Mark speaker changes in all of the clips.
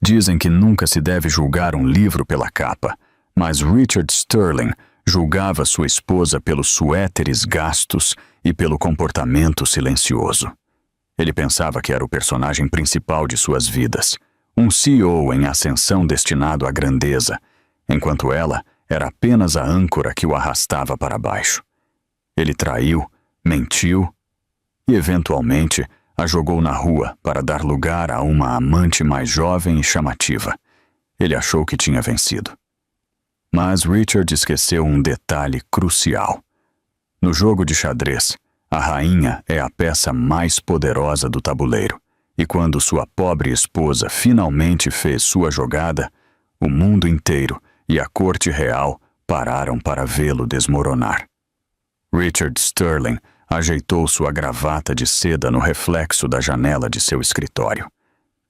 Speaker 1: Dizem que nunca se deve julgar um livro pela capa, mas Richard Sterling julgava sua esposa pelos suéteres gastos e pelo comportamento silencioso. Ele pensava que era o personagem principal de suas vidas, um CEO em ascensão destinado à grandeza, enquanto ela era apenas a âncora que o arrastava para baixo. Ele traiu, mentiu e, eventualmente, a jogou na rua para dar lugar a uma amante mais jovem e chamativa. Ele achou que tinha vencido. Mas Richard esqueceu um detalhe crucial. No jogo de xadrez, a rainha é a peça mais poderosa do tabuleiro, e quando sua pobre esposa finalmente fez sua jogada, o mundo inteiro e a corte real pararam para vê-lo desmoronar. Richard Sterling ajeitou sua gravata de seda no reflexo da janela de seu escritório.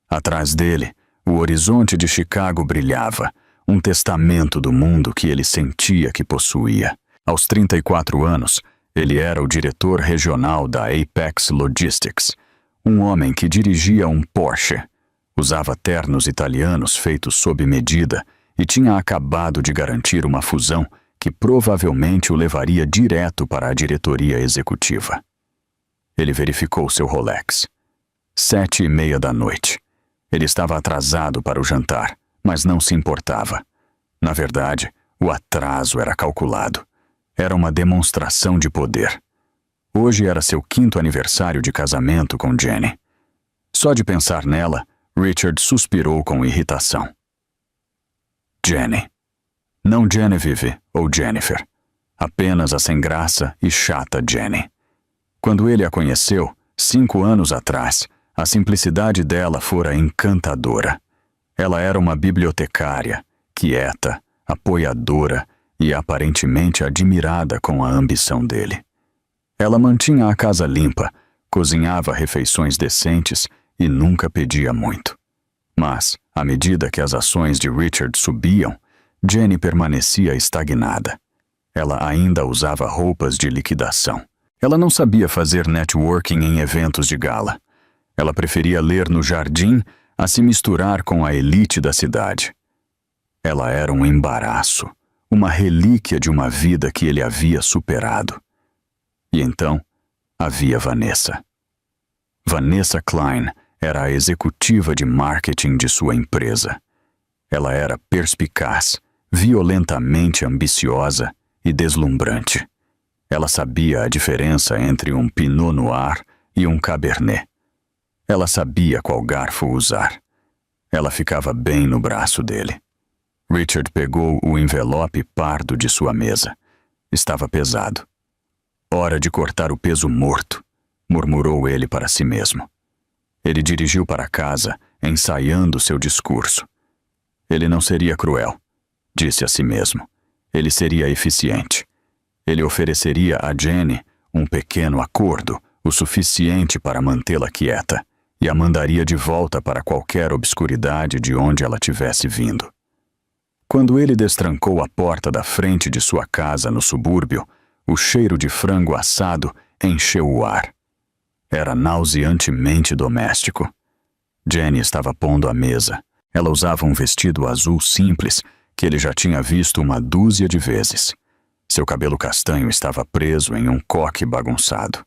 Speaker 1: Atrás dele, o horizonte de Chicago brilhava, um testamento do mundo que ele sentia que possuía. Aos 34 anos, ele era o diretor regional da Apex Logistics, um homem que dirigia um Porsche, usava ternos italianos feitos sob medida e tinha acabado de garantir uma fusão que provavelmente o levaria direto para a diretoria executiva. Ele verificou seu Rolex. 7:30 da noite. Ele estava atrasado para o jantar, mas não se importava. Na verdade, o atraso era calculado. Era uma demonstração de poder. Hoje era seu 5º aniversário de casamento com Jenny. Só de pensar nela, Richard suspirou com irritação. Jenny. Não Genevieve ou Jennifer. Apenas a sem graça e chata Jenny. Quando ele a conheceu, 5 anos atrás, a simplicidade dela fora encantadora. Ela era uma bibliotecária, quieta, apoiadora e aparentemente admirada com a ambição dele. Ela mantinha a casa limpa, cozinhava refeições decentes e nunca pedia muito. Mas, à medida que as ações de Richard subiam, Jenny permanecia estagnada. Ela ainda usava roupas de liquidação. Ela não sabia fazer networking em eventos de gala. Ela preferia ler no jardim a se misturar com a elite da cidade. Ela era um embaraço, uma relíquia de uma vida que ele havia superado. E então, havia Vanessa. Vanessa Klein era a executiva de marketing de sua empresa. Ela era perspicaz, violentamente ambiciosa e deslumbrante. Ela sabia a diferença entre um Pinot Noir e um Cabernet. Ela sabia qual garfo usar. Ela ficava bem no braço dele. Richard pegou o envelope pardo de sua mesa. Estava pesado. Hora de cortar o peso morto, murmurou ele para si mesmo. Ele dirigiu para casa, ensaiando seu discurso. Ele não seria cruel, disse a si mesmo. Ele seria eficiente. Ele ofereceria a Jenny um pequeno acordo, o suficiente para mantê-la quieta, e a mandaria de volta para qualquer obscuridade de onde ela tivesse vindo. Quando ele destrancou a porta da frente de sua casa no subúrbio, o cheiro de frango assado encheu o ar. Era nauseantemente doméstico. Jenny estava pondo a mesa. Ela usava um vestido azul simples que ele já tinha visto uma dúzia de vezes. Seu cabelo castanho estava preso em um coque bagunçado.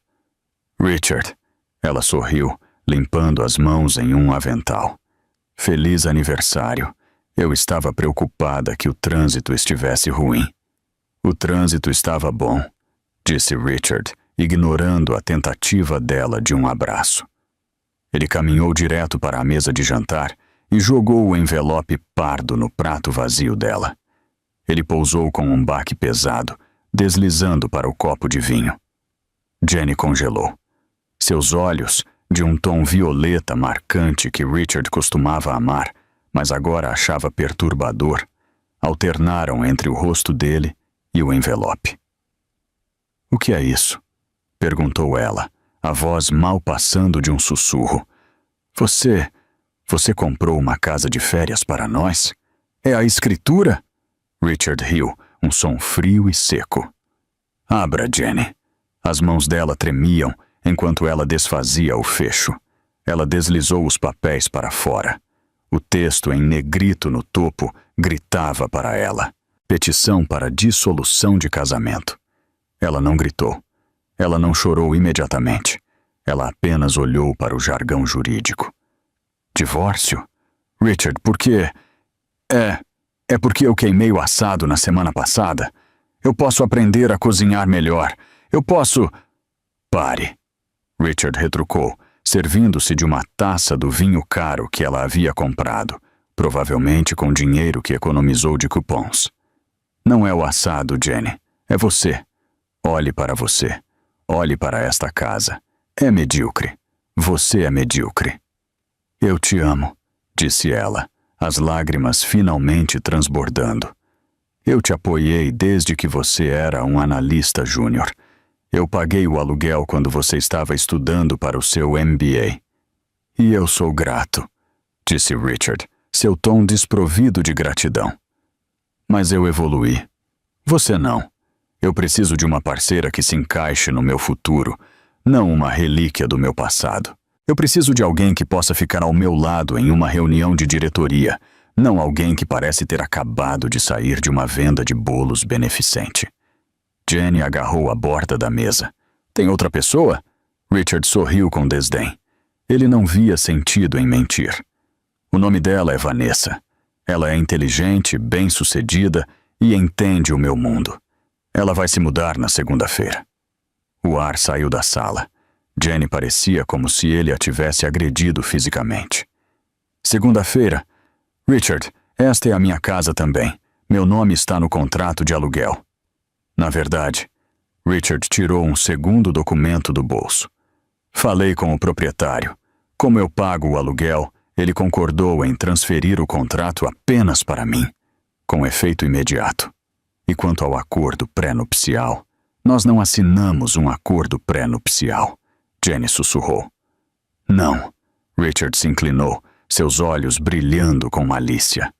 Speaker 1: Richard, ela sorriu, limpando as mãos em um avental. Feliz aniversário. Eu estava preocupada que o trânsito estivesse ruim. O trânsito estava bom, disse Richard, ignorando a tentativa dela de um abraço. Ele caminhou direto para a mesa de jantar e jogou o envelope pardo no prato vazio dela. Ele pousou com um baque pesado, deslizando para o copo de vinho. Jenny congelou. Seus olhos, de um tom violeta marcante que Richard costumava amar, mas agora achava perturbador, alternaram entre o rosto dele e o envelope. — O que é isso? Perguntou ela, a voz mal passando de um sussurro. Você comprou uma casa de férias para nós? É a escritura? Richard riu, um som frio e seco. Abra, Jenny. As mãos dela tremiam enquanto ela desfazia o fecho. Ela deslizou os papéis para fora. O texto em negrito no topo gritava para ela: petição para dissolução de casamento. Ela não gritou. Ela não chorou imediatamente. Ela apenas olhou para o jargão jurídico. Divórcio? Richard, por quê? É porque eu queimei o assado na semana passada. Eu posso aprender a cozinhar melhor. Eu posso... Pare. Richard retrucou, servindo-se de uma taça do vinho caro que ela havia comprado, provavelmente com dinheiro que economizou de cupons. Não é o assado, Jenny. É você. Olhe para você. Olhe para esta casa. É medíocre. Você é medíocre. Eu te amo, disse ela, as lágrimas finalmente transbordando. Eu te apoiei desde que você era um analista júnior. Eu paguei o aluguel quando você estava estudando para o seu MBA. E eu sou grato, disse Richard, seu tom desprovido de gratidão. Mas eu evoluí. Você não. Eu preciso de uma parceira que se encaixe no meu futuro, não uma relíquia do meu passado. Eu preciso de alguém que possa ficar ao meu lado em uma reunião de diretoria, não alguém que parece ter acabado de sair de uma venda de bolos beneficente. Jenny agarrou a borda da mesa. Tem outra pessoa? Richard sorriu com desdém. Ele não via sentido em mentir. O nome dela é Vanessa. Ela é inteligente, bem-sucedida e entende o meu mundo. Ela vai se mudar na segunda-feira. O ar saiu da sala. Jenny parecia como se ele a tivesse agredido fisicamente. Segunda-feira. Richard, esta é a minha casa também. Meu nome está no contrato de aluguel. Na verdade, Richard tirou um segundo documento do bolso. Falei com o proprietário. Como eu pago o aluguel, ele concordou em transferir o contrato apenas para mim, com efeito imediato. E quanto ao acordo pré-nupcial, nós não assinamos um acordo pré-nupcial, Jenny sussurrou. Não, Richard se inclinou, seus olhos brilhando com malícia.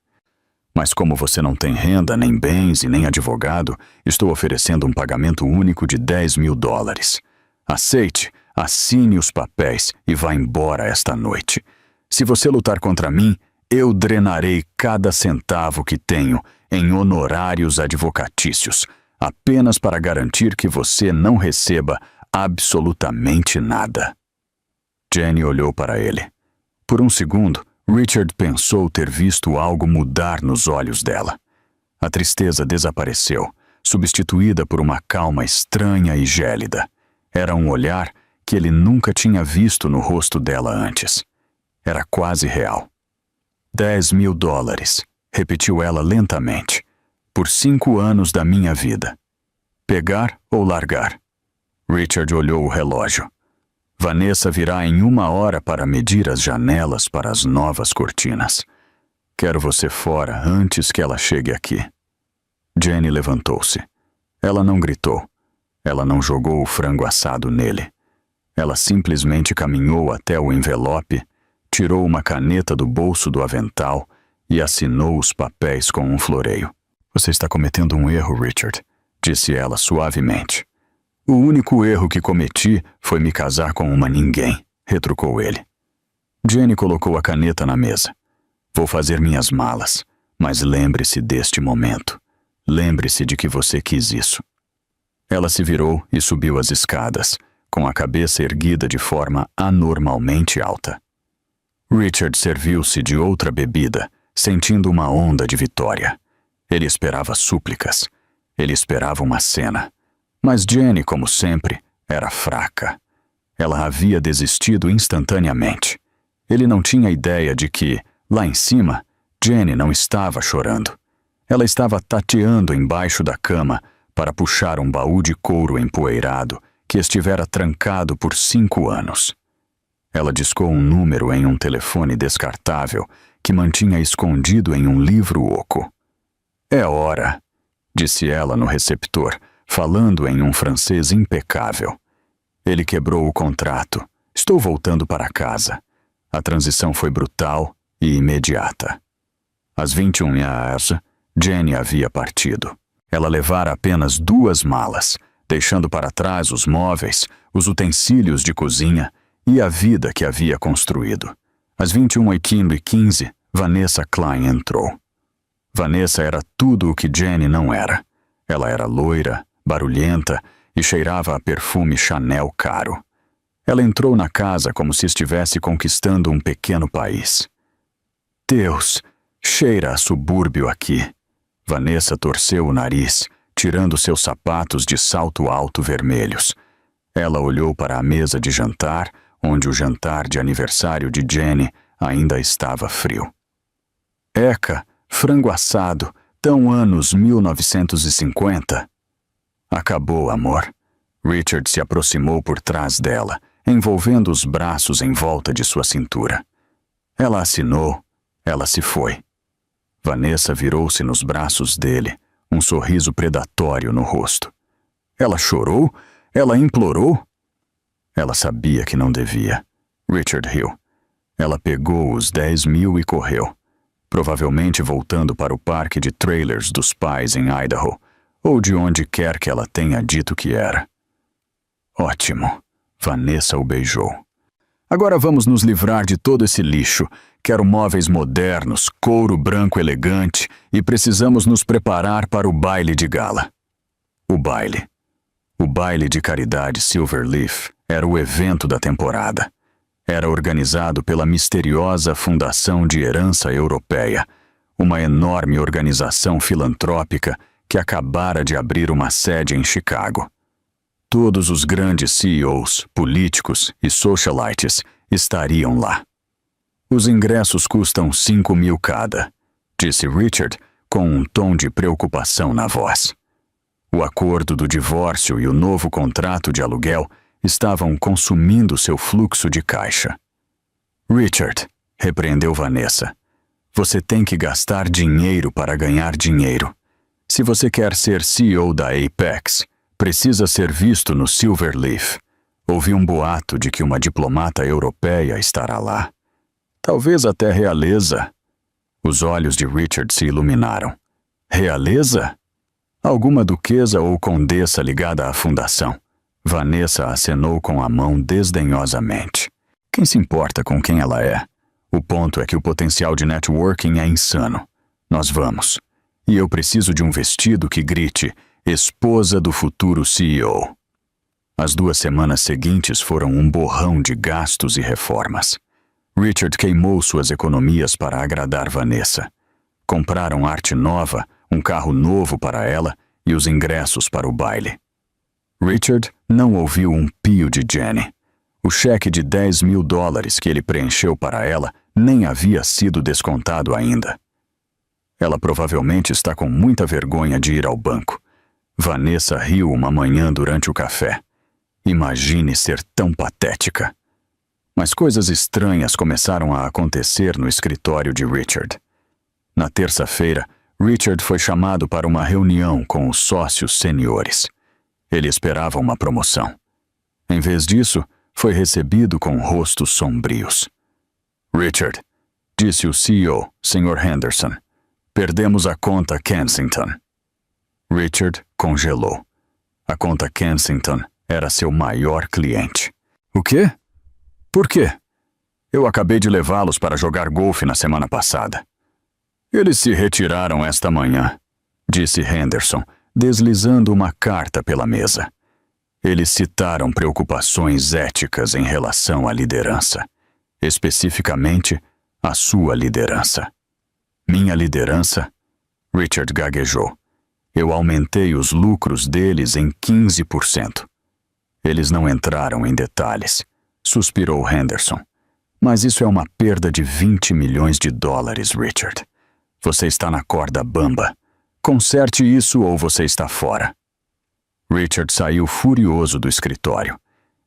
Speaker 1: Mas como você não tem renda, nem bens e nem advogado, estou oferecendo um pagamento único de $10.000. Aceite, assine os papéis e vá embora esta noite. Se você lutar contra mim, eu drenarei cada centavo que tenho em honorários advocatícios, apenas para garantir que você não receba absolutamente nada. Jenny olhou para ele. Por um segundo, Richard pensou ter visto algo mudar nos olhos dela. A tristeza desapareceu, substituída por uma calma estranha e gélida. Era um olhar que ele nunca tinha visto no rosto dela antes. Era quase real. $10.000, repetiu ela lentamente. Por 5 anos da minha vida. Pegar ou largar? Richard olhou o relógio. Vanessa virá em 1 hora para medir as janelas para as novas cortinas. Quero você fora antes que ela chegue aqui. Jenny levantou-se. Ela não gritou. Ela não jogou o frango assado nele. Ela simplesmente caminhou até o envelope, tirou uma caneta do bolso do avental e assinou os papéis com um floreio. Você está cometendo um erro, Richard, disse ela suavemente. O único erro que cometi foi me casar com uma ninguém, retrucou ele. Jenny colocou a caneta na mesa. Vou fazer minhas malas, mas lembre-se deste momento. Lembre-se de que você quis isso. Ela se virou e subiu as escadas, com a cabeça erguida de forma anormalmente alta. Richard serviu-se de outra bebida, sentindo uma onda de vitória. Ele esperava súplicas. Ele esperava uma cena. Mas Jenny, como sempre, era fraca. Ela havia desistido instantaneamente. Ele não tinha ideia de que, lá em cima, Jenny não estava chorando. Ela estava tateando embaixo da cama para puxar um baú de couro empoeirado que estivera trancado por 5 anos. Ela discou um número em um telefone descartável que mantinha escondido em um livro oco. É hora, disse ela no receptor, falando em um francês impecável. Ele quebrou o contrato. Estou voltando para casa. A transição foi brutal e imediata. Às 21h, Jenny havia partido. Ela levara apenas 2 malas, deixando para trás os móveis, os utensílios de cozinha e a vida que havia construído. Às 21h15, Vanessa Klein entrou. Vanessa era tudo o que Jenny não era. Ela era loira, barulhenta e cheirava a perfume Chanel caro. Ela entrou na casa como se estivesse conquistando um pequeno país. Deus, cheira a subúrbio aqui. Vanessa torceu o nariz, tirando seus sapatos de salto alto vermelhos. Ela olhou para a mesa de jantar, onde o jantar de aniversário de Jenny ainda estava frio. Eca, frango assado, tão anos 1950. Acabou, amor. Richard se aproximou por trás dela, envolvendo os braços em volta de sua cintura. Ela assinou, ela se foi. Vanessa virou-se nos braços dele, um sorriso predatório no rosto. Ela chorou? Ela implorou? Ela sabia que não devia. Richard riu. Ela pegou os 10 mil e correu, provavelmente voltando para o parque de trailers dos pais em Idaho, ou de onde quer que ela tenha dito que era. Ótimo. Vanessa o beijou. Agora vamos nos livrar de todo esse lixo. Quero móveis modernos, couro branco elegante e precisamos nos preparar para o baile de gala. O baile. O baile de caridade Silverleaf era o evento da temporada. Era organizado pela misteriosa Fundação de Herança Europeia, uma enorme organização filantrópica que acabara de abrir uma sede em Chicago. Todos os grandes CEOs, políticos e socialites estariam lá. Os ingressos custam 5 mil cada, disse Richard com um tom de preocupação na voz. O acordo do divórcio e o novo contrato de aluguel estavam consumindo seu fluxo de caixa. Richard, repreendeu Vanessa, você tem que gastar dinheiro para ganhar dinheiro. Se você quer ser CEO da Apex, precisa ser visto no Silverleaf. Ouvi um boato de que uma diplomata europeia estará lá. Talvez até realeza. Os olhos de Richard se iluminaram. Realeza? Alguma duquesa ou condessa ligada à fundação. Vanessa acenou com a mão desdenhosamente. Quem se importa com quem ela é? O ponto é que o potencial de networking é insano. Nós vamos. E eu preciso de um vestido que grite esposa do futuro CEO. As 2 semanas seguintes foram um borrão de gastos e reformas. Richard queimou suas economias para agradar Vanessa. Compraram arte nova, um carro novo para ela e os ingressos para o baile. Richard não ouviu um pio de Jenny. O cheque de 10 mil dólares que ele preencheu para ela nem havia sido descontado ainda. Ela provavelmente está com muita vergonha de ir ao banco. Vanessa riu uma manhã durante o café. Imagine ser tão patética. Mas coisas estranhas começaram a acontecer no escritório de Richard. Na terça-feira, Richard foi chamado para uma reunião com os sócios seniores. Ele esperava uma promoção. Em vez disso, foi recebido com rostos sombrios. Richard, disse o CEO, Sr. Henderson, perdemos a conta Kensington. Richard congelou. A conta Kensington era seu maior cliente. O quê? Por quê? Eu acabei de levá-los para jogar golfe na semana passada. Eles se retiraram esta manhã, disse Henderson, deslizando uma carta pela mesa. Eles citaram preocupações éticas em relação à liderança, especificamente a sua liderança. Minha liderança? Richard gaguejou. Eu aumentei os lucros deles em 15%. Eles não entraram em detalhes, suspirou Henderson. Mas isso é uma perda de 20 milhões de dólares, Richard. Você está na corda bamba. Conserte isso ou você está fora. Richard saiu furioso do escritório.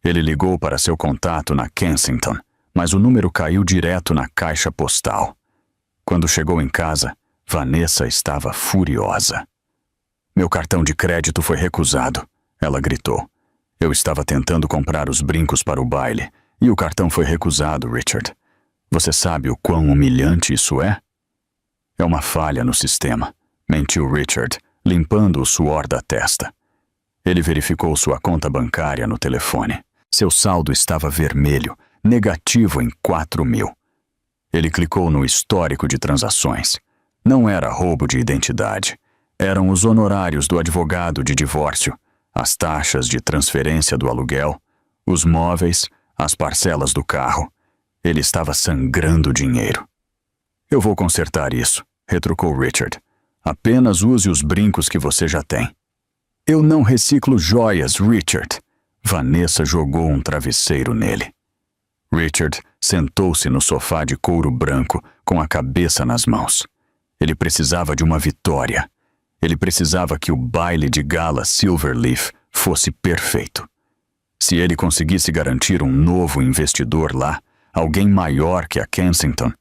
Speaker 1: Ele ligou para seu contato na Kensington, mas o número caiu direto na caixa postal. Quando chegou em casa, Vanessa estava furiosa. Meu cartão de crédito foi recusado, ela gritou. Eu estava tentando comprar os brincos para o baile e o cartão foi recusado, Richard. Você sabe o quão humilhante isso é? É uma falha no sistema, mentiu Richard, limpando o suor da testa. Ele verificou sua conta bancária no telefone. Seu saldo estava vermelho, negativo em 4 mil. Ele clicou no histórico de transações. Não era roubo de identidade. Eram os honorários do advogado de divórcio, as taxas de transferência do aluguel, os móveis, as parcelas do carro. Ele estava sangrando dinheiro. Eu vou consertar isso, retrucou Richard. Apenas use os brincos que você já tem. Eu não reciclo joias, Richard. Vanessa jogou um travesseiro nele. Richard sentou-se no sofá de couro branco com a cabeça nas mãos. Ele precisava de uma vitória. Ele precisava que o baile de gala Silverleaf fosse perfeito. Se ele conseguisse garantir um novo investidor lá, alguém maior que a Kensington,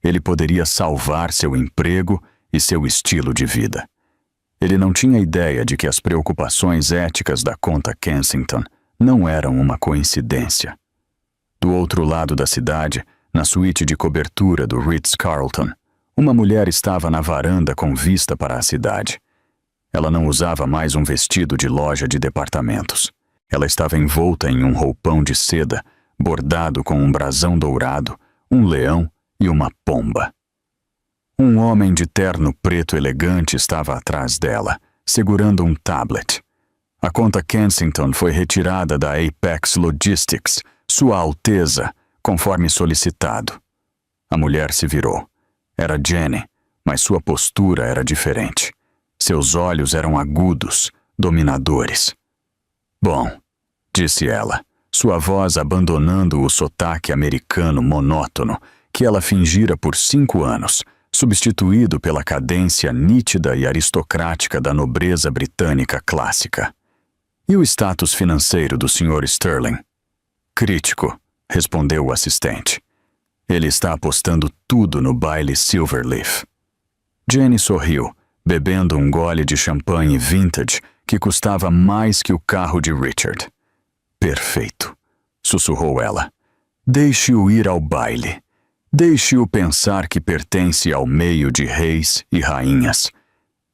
Speaker 1: ele poderia salvar seu emprego e seu estilo de vida. Ele não tinha ideia de que as preocupações éticas da conta Kensington não eram uma coincidência. Do outro lado da cidade, na suíte de cobertura do Ritz-Carlton, uma mulher estava na varanda com vista para a cidade. Ela não usava mais um vestido de loja de departamentos. Ela estava envolta em um roupão de seda, bordado com um brasão dourado, um leão e uma pomba. Um homem de terno preto elegante estava atrás dela, segurando um tablet. A conta Kensington foi retirada da Apex Logistics, Sua Alteza, conforme solicitado. A mulher se virou. Era Jenny, mas sua postura era diferente. Seus olhos eram agudos, dominadores. Bom, disse ela, sua voz abandonando o sotaque americano monótono que ela fingira por 5 anos, substituído pela cadência nítida e aristocrática da nobreza britânica clássica. E o status financeiro do Sr. Sterling? Crítico, respondeu o assistente. Ele está apostando tudo no baile Silverleaf. Jenny sorriu, bebendo um gole de champanhe vintage que custava mais que o carro de Richard. Perfeito, sussurrou ela. Deixe-o ir ao baile. Deixe-o pensar que pertence ao meio de reis e rainhas.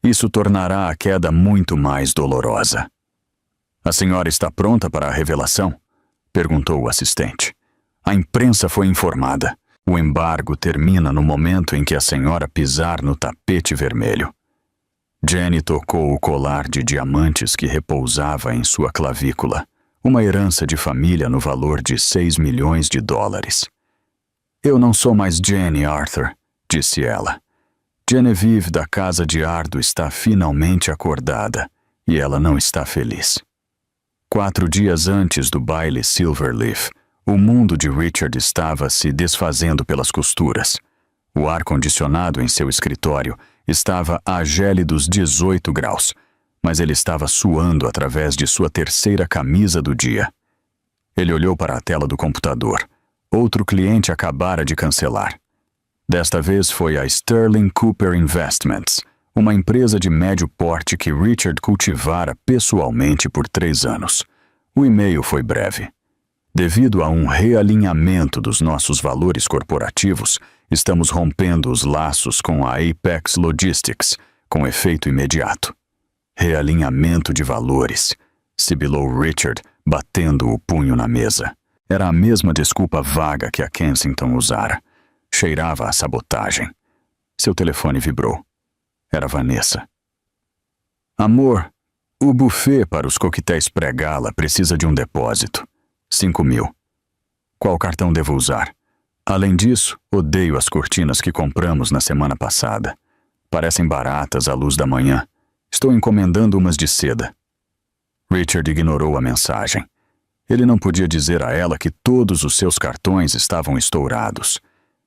Speaker 1: Isso tornará a queda muito mais dolorosa. A senhora está pronta para a revelação? Perguntou o assistente. A imprensa foi informada. O embargo termina no momento em que a senhora pisar no tapete vermelho. Jenny tocou o colar de diamantes que repousava em sua clavícula, uma herança de família no valor de $6 milhões. Eu não sou mais Jenny, Arthur, disse ela. Genevieve da Casa de Ardo está finalmente acordada e ela não está feliz. 4 dias antes do baile Silverleaf, o mundo de Richard estava se desfazendo pelas costuras. O ar-condicionado em seu escritório estava a gélidos 18 graus, mas ele estava suando através de sua 3ª camisa do dia. Ele olhou para a tela do computador. Outro cliente acabara de cancelar. Desta vez foi a Sterling Cooper Investments, uma empresa de médio porte que Richard cultivara pessoalmente por 3 anos. O e-mail foi breve. Devido a um realinhamento dos nossos valores corporativos, estamos rompendo os laços com a Apex Logistics, com efeito imediato. Realinhamento de valores, sibilou Richard, batendo o punho na mesa. Era a mesma desculpa vaga que a Kensington usara. Cheirava a sabotagem. Seu telefone vibrou. Era Vanessa. Amor, o buffet para os coquetéis pré-gala precisa de um depósito. 5.000. Qual cartão devo usar? Além disso, odeio as cortinas que compramos na semana passada. Parecem baratas à luz da manhã. Estou encomendando umas de seda. Richard ignorou a mensagem. Ele não podia dizer a ela que todos os seus cartões estavam estourados.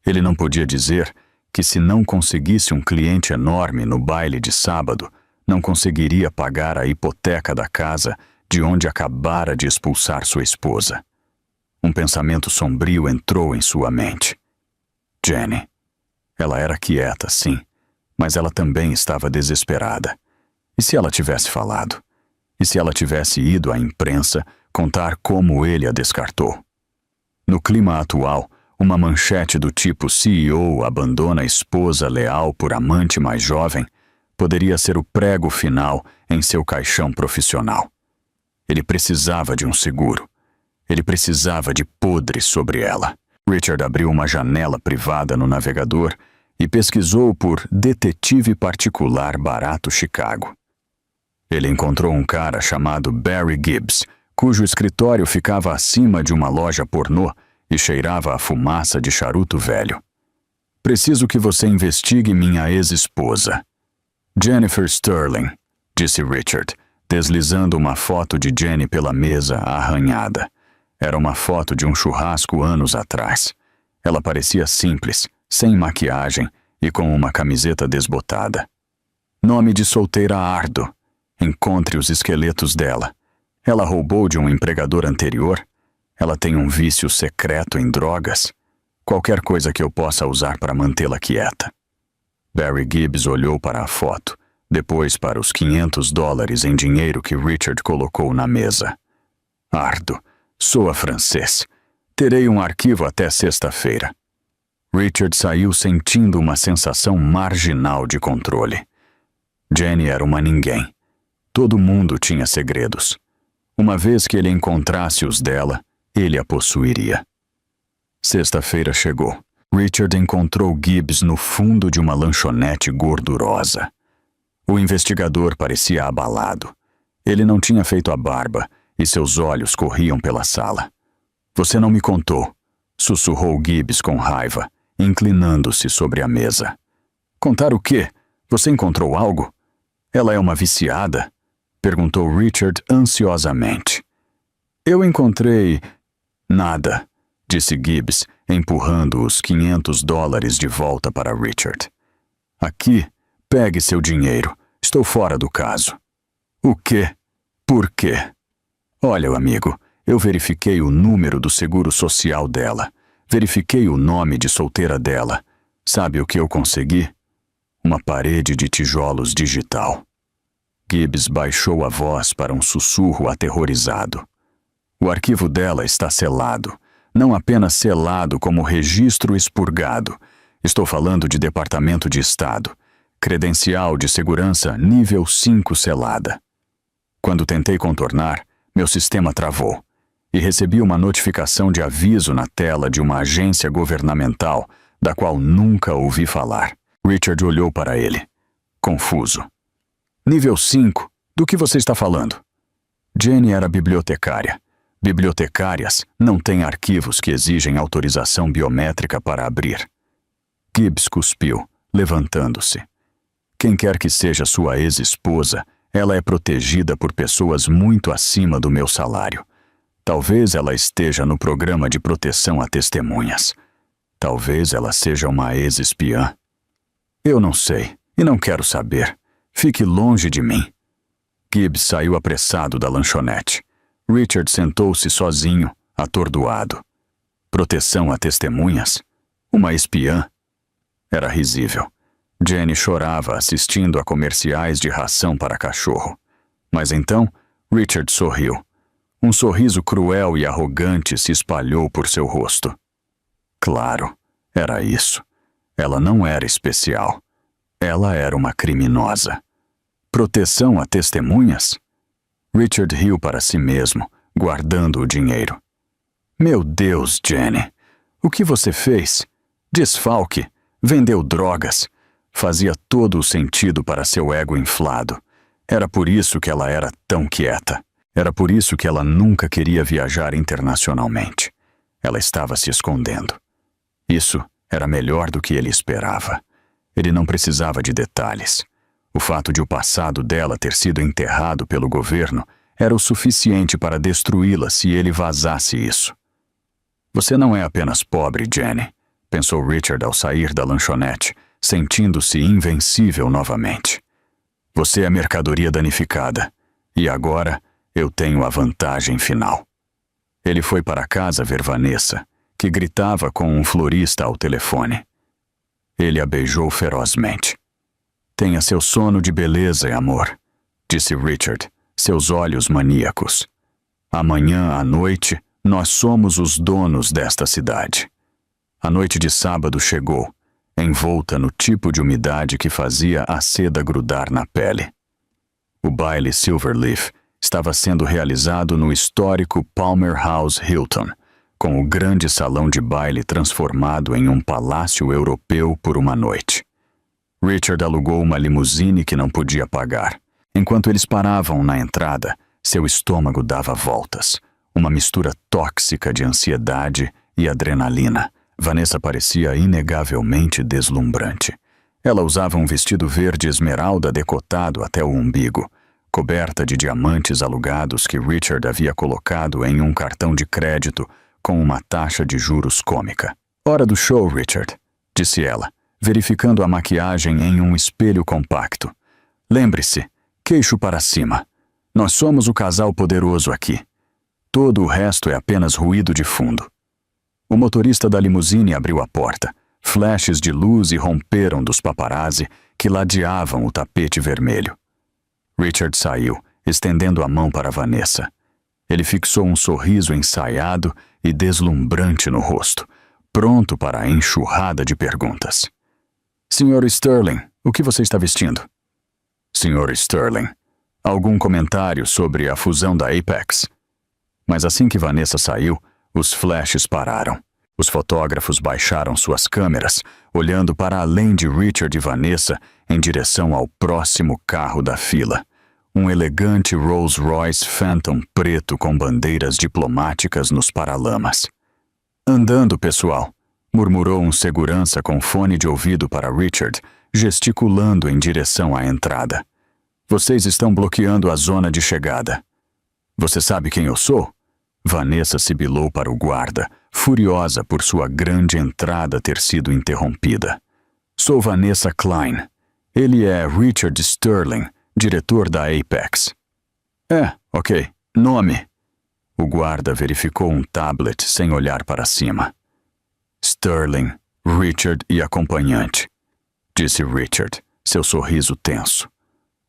Speaker 1: Ele não podia dizer que se não conseguisse um cliente enorme no baile de sábado, não conseguiria pagar a hipoteca da casa de onde acabara de expulsar sua esposa. Um pensamento sombrio entrou em sua mente. Jenny. Ela era quieta, sim, mas ela também estava desesperada. E se ela tivesse falado? E se ela tivesse ido à imprensa contar como ele a descartou? No clima atual, uma manchete do tipo CEO abandona a esposa leal por amante mais jovem poderia ser o prego final em seu caixão profissional. Ele precisava de um seguro. Ele precisava de podre sobre ela. Richard abriu uma janela privada no navegador e pesquisou por detetive particular barato Chicago. Ele encontrou um cara chamado Barry Gibbs, cujo escritório ficava acima de uma loja pornô e cheirava a fumaça de charuto velho. Preciso que você investigue minha ex-esposa. Jennifer Sterling, disse Richard, deslizando uma foto de Jenny pela mesa arranhada. Era uma foto de um churrasco anos atrás. Ela parecia simples, sem maquiagem e com uma camiseta desbotada. Nome de solteira árduo. Encontre os esqueletos dela. Ela roubou de um empregador anterior? Ela tem um vício secreto em drogas? Qualquer coisa que eu possa usar para mantê-la quieta. Barry Gibbs olhou para a foto, depois para os $500 em dinheiro que Richard colocou na mesa. Ardo, soa francês. Terei um arquivo até sexta-feira. Richard saiu sentindo uma sensação marginal de controle. Jenny era uma ninguém. Todo mundo tinha segredos. Uma vez que ele encontrasse os dela, ele a possuiria. Sexta-feira chegou. Richard encontrou Gibbs no fundo de uma lanchonete gordurosa. O investigador parecia abalado. Ele não tinha feito a barba e seus olhos corriam pela sala. Você não me contou, sussurrou Gibbs com raiva, inclinando-se sobre a mesa. Contar o quê? Você encontrou algo? Ela é uma viciada? Perguntou Richard ansiosamente. Eu encontrei... nada, disse Gibbs, empurrando os $500 de volta para Richard. Aqui, pegue seu dinheiro. Estou fora do caso. O quê? Por quê? Olha, amigo, eu verifiquei o número do seguro social dela. Verifiquei o nome de solteira dela. Sabe o que eu consegui? Uma parede de tijolos digital. Gibbs baixou a voz para um sussurro aterrorizado. O arquivo dela está selado. Não apenas selado como registro expurgado. Estou falando de Departamento de Estado. Credencial de segurança nível 5 selada. Quando tentei contornar, meu sistema travou. E recebi uma notificação de aviso na tela de uma agência governamental da qual nunca ouvi falar. Richard olhou para ele, confuso. Nível 5? Do que você está falando? Jenny era bibliotecária. Bibliotecárias não têm arquivos que exigem autorização biométrica para abrir. Gibbs cuspiu, levantando-se. Quem quer que seja sua ex-esposa, ela é protegida por pessoas muito acima do meu salário. Talvez ela esteja no programa de proteção a testemunhas. Talvez ela seja uma ex-espiã. Eu não sei, e não quero saber. Fique longe de mim. Gibbs saiu apressado da lanchonete. Richard sentou-se sozinho, atordoado. Proteção a testemunhas? Uma espiã? Era risível. Jenny chorava assistindo a comerciais de ração para cachorro. Mas então, Richard sorriu. Um sorriso cruel e arrogante se espalhou por seu rosto. Claro, era isso. Ela não era especial. Ela era uma criminosa. Proteção a testemunhas? Richard riu para si mesmo, guardando o dinheiro. Meu Deus, Jenny, o que você fez? Desfalque, vendeu drogas. Fazia todo o sentido para seu ego inflado. Era por isso que ela era tão quieta. Era por isso que ela nunca queria viajar internacionalmente. Ela estava se escondendo. Isso era melhor do que ele esperava. Ele não precisava de detalhes. O fato de o passado dela ter sido enterrado pelo governo era o suficiente para destruí-la se ele vazasse isso. Você não é apenas pobre, Jenny, pensou Richard ao sair da lanchonete, sentindo-se invencível novamente. Você é mercadoria danificada, e agora eu tenho a vantagem final. Ele foi para casa ver Vanessa, que gritava com um florista ao telefone. Ele a beijou ferozmente. Tenha seu sono de beleza e amor, disse Richard, seus olhos maníacos. Amanhã à noite, nós somos os donos desta cidade. A noite de sábado chegou, envolta no tipo de umidade que fazia a seda grudar na pele. O baile Silverleaf estava sendo realizado no histórico Palmer House Hilton, com o grande salão de baile transformado em um palácio europeu por uma noite. Richard alugou uma limusine que não podia pagar. Enquanto eles paravam na entrada, seu estômago dava voltas. Uma mistura tóxica de ansiedade e adrenalina. Vanessa parecia inegavelmente deslumbrante. Ela usava um vestido verde esmeralda decotado até o umbigo, coberta de diamantes alugados que Richard havia colocado em um cartão de crédito com uma taxa de juros cômica. "Hora do show, Richard", disse ela, verificando a maquiagem em um espelho compacto. "Lembre-se, queixo para cima. Nós somos o casal poderoso aqui. Todo o resto é apenas ruído de fundo." O motorista da limusine abriu a porta. Flashes de luz irromperam dos paparazzi que ladeavam o tapete vermelho. Richard saiu, estendendo a mão para Vanessa. Ele fixou um sorriso ensaiado e deslumbrante no rosto, pronto para a enxurrada de perguntas. "Sr. Sterling, o que você está vestindo?" "Sr. Sterling, algum comentário sobre a fusão da Apex?" Mas assim que Vanessa saiu, os flashes pararam. Os fotógrafos baixaram suas câmeras, olhando para além de Richard e Vanessa em direção ao próximo carro da fila. Um elegante Rolls-Royce Phantom preto com bandeiras diplomáticas nos paralamas. "Andando, pessoal", murmurou um segurança com fone de ouvido para Richard, gesticulando em direção à entrada. "Vocês estão bloqueando a zona de chegada." "Você sabe quem eu sou?" Vanessa sibilou para o guarda, furiosa por sua grande entrada ter sido interrompida. "Sou Vanessa Klein. Ele é Richard Sterling, diretor da Apex." Ok. Nome?" O guarda verificou um tablet sem olhar para cima. "Sterling, Richard e acompanhante", disse Richard, seu sorriso tenso.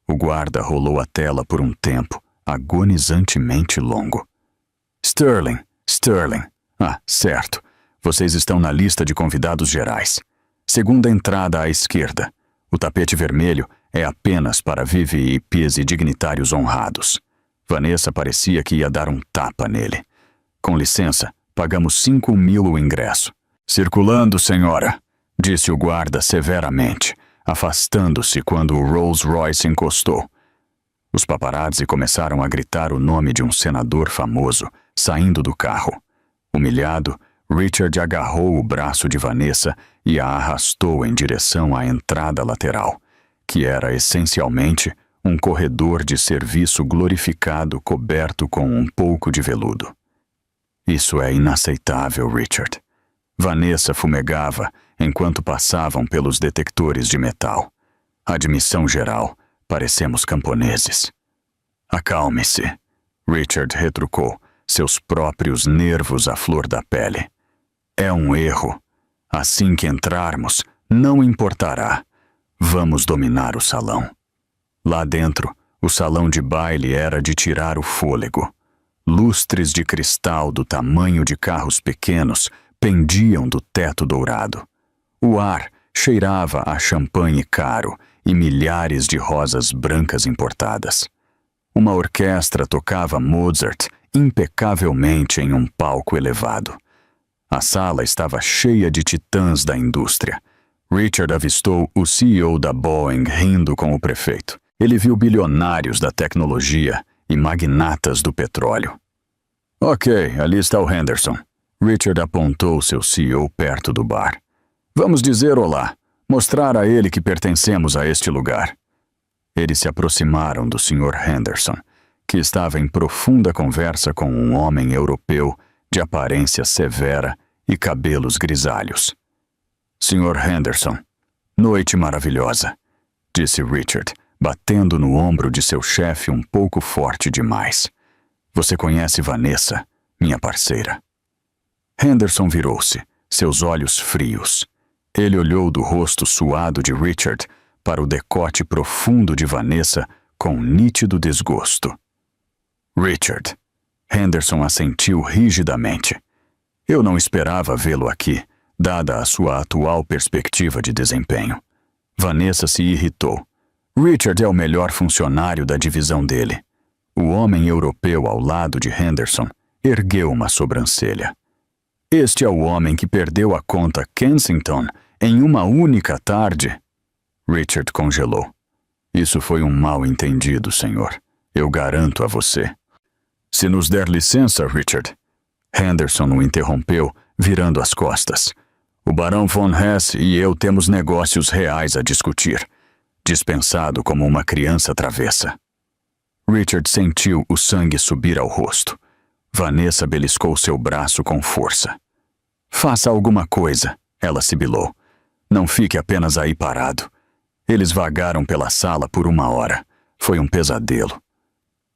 Speaker 1: O guarda rolou a tela por um tempo, agonizantemente longo. Sterling. Certo. Vocês estão na lista de convidados gerais. Segunda entrada à esquerda. O tapete vermelho é apenas para VVIPs e dignitários honrados." Vanessa parecia que ia dar um tapa nele. "Com licença, pagamos 5.000 o ingresso." "Circulando, senhora", disse o guarda severamente, afastando-se quando o Rolls-Royce encostou. Os paparazzi começaram a gritar o nome de um senador famoso, saindo do carro. Humilhado, Richard agarrou o braço de Vanessa e a arrastou em direção à entrada lateral, que era essencialmente um corredor de serviço glorificado coberto com um pouco de veludo. "Isso é inaceitável, Richard." Vanessa fumegava enquanto passavam pelos detectores de metal. "Admissão geral, parecemos camponeses." "Acalme-se", Richard retrucou, seus próprios nervos à flor da pele. "É um erro. Assim que entrarmos, não importará. Vamos dominar o salão." Lá dentro, o salão de baile era de tirar o fôlego. Lustres de cristal do tamanho de carros pequenos pendiam do teto dourado. O ar cheirava a champanhe caro e milhares de rosas brancas importadas. Uma orquestra tocava Mozart impecavelmente em um palco elevado. A sala estava cheia de titãs da indústria. Richard avistou o CEO da Boeing rindo com o prefeito. Ele viu bilionários da tecnologia e magnatas do petróleo. "Ok, ali está o Henderson." Richard apontou seu CEO perto do bar. "Vamos dizer olá, mostrar a ele que pertencemos a este lugar." Eles se aproximaram do Sr. Henderson, que estava em profunda conversa com um homem europeu de aparência severa e cabelos grisalhos. "Sr. Henderson, noite maravilhosa", disse Richard, batendo no ombro de seu chefe um pouco forte demais. "Você conhece Vanessa, minha parceira?" Henderson virou-se, seus olhos frios. Ele olhou do rosto suado de Richard para o decote profundo de Vanessa com nítido desgosto. "Richard." Henderson assentiu rigidamente. "Eu não esperava vê-lo aqui, dada a sua atual perspectiva de desempenho." Vanessa se irritou. Richard é o melhor funcionário da divisão dele. O homem europeu ao lado de Henderson ergueu uma sobrancelha. Este é o homem que perdeu a conta Kensington em uma única tarde. Richard congelou. Isso foi um mal-entendido, senhor. Eu garanto a você. Se nos der licença, Richard. Henderson o interrompeu, virando as costas. O barão von Hesse e eu temos negócios reais a discutir. Dispensado como uma criança travessa. Richard sentiu o sangue subir ao rosto. Vanessa beliscou seu braço com força. Faça alguma coisa, ela sibilou. Não fique apenas aí parado. Eles vagaram pela sala por 1 hora. Foi um pesadelo.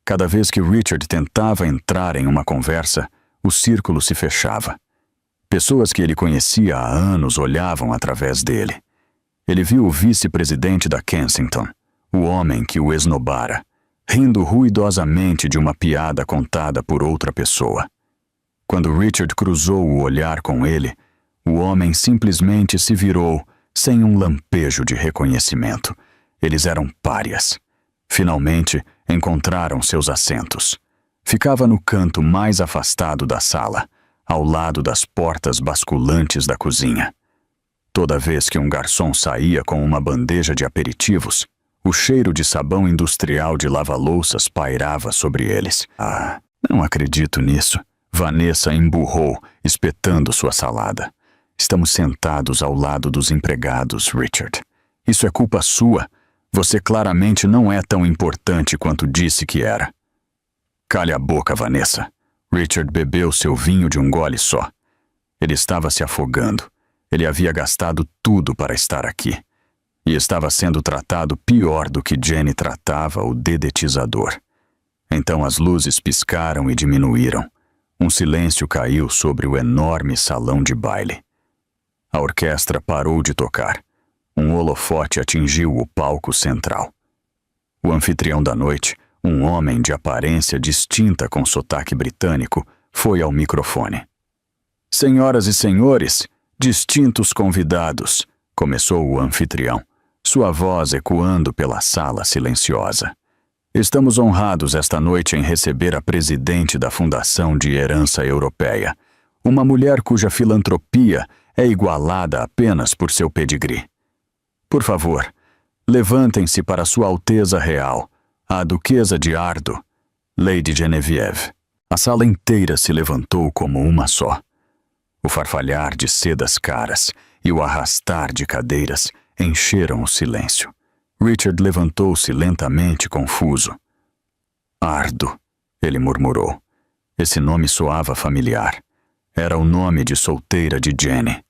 Speaker 1: Cada vez que Richard tentava entrar em uma conversa, o círculo se fechava. Pessoas que ele conhecia há anos olhavam através dele. Ele viu o vice-presidente da Kensington, o homem que o esnobara, rindo ruidosamente de uma piada contada por outra pessoa. Quando Richard cruzou o olhar com ele, o homem simplesmente se virou, sem um lampejo de reconhecimento. Eles eram párias. Finalmente, encontraram seus assentos. Ficava no canto mais afastado da sala, ao lado das portas basculantes da cozinha. Toda vez que um garçom saía com uma bandeja de aperitivos, o cheiro de sabão industrial de lava-louças pairava sobre eles. Ah, não acredito nisso. Vanessa emburrou, espetando sua salada. Estamos sentados ao lado dos empregados, Richard. Isso é culpa sua. Você claramente não é tão importante quanto disse que era. Cale a boca, Vanessa. Richard bebeu seu vinho de um gole só. Ele estava se afogando. Ele havia gastado tudo para estar aqui. E estava sendo tratado pior do que Jenny tratava o dedetizador. Então as luzes piscaram e diminuíram. Um silêncio caiu sobre o enorme salão de baile. A orquestra parou de tocar. Um holofote atingiu o palco central. O anfitrião da noite, um homem de aparência distinta com sotaque britânico, foi ao microfone. Senhoras e senhores, distintos convidados, começou o anfitrião, sua voz ecoando pela sala silenciosa. Estamos honrados esta noite em receber a presidente da Fundação de Herança Europeia, uma mulher cuja filantropia é igualada apenas por seu pedigree. Por favor, levantem-se para Sua Alteza Real, a Duquesa de Ardo, Lady Genevieve. A sala inteira se levantou como uma só. O farfalhar de sedas caras e o arrastar de cadeiras encheram o silêncio. Richard levantou-se lentamente, confuso. Ardo, ele murmurou. Esse nome soava familiar. Era o nome de solteira de Jenny.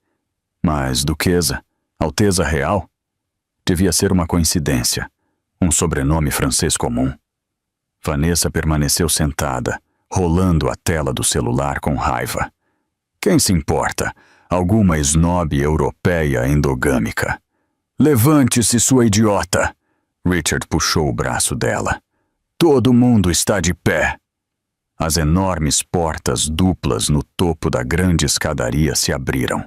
Speaker 1: Mas Duquesa, Alteza Real? Devia ser uma coincidência. Um sobrenome francês comum. Vanessa permaneceu sentada, rolando a tela do celular com raiva. Quem se importa? Alguma esnobe europeia endogâmica. Levante-se, sua idiota! Richard puxou o braço dela. Todo mundo está de pé. As enormes portas duplas no topo da grande escadaria se abriram.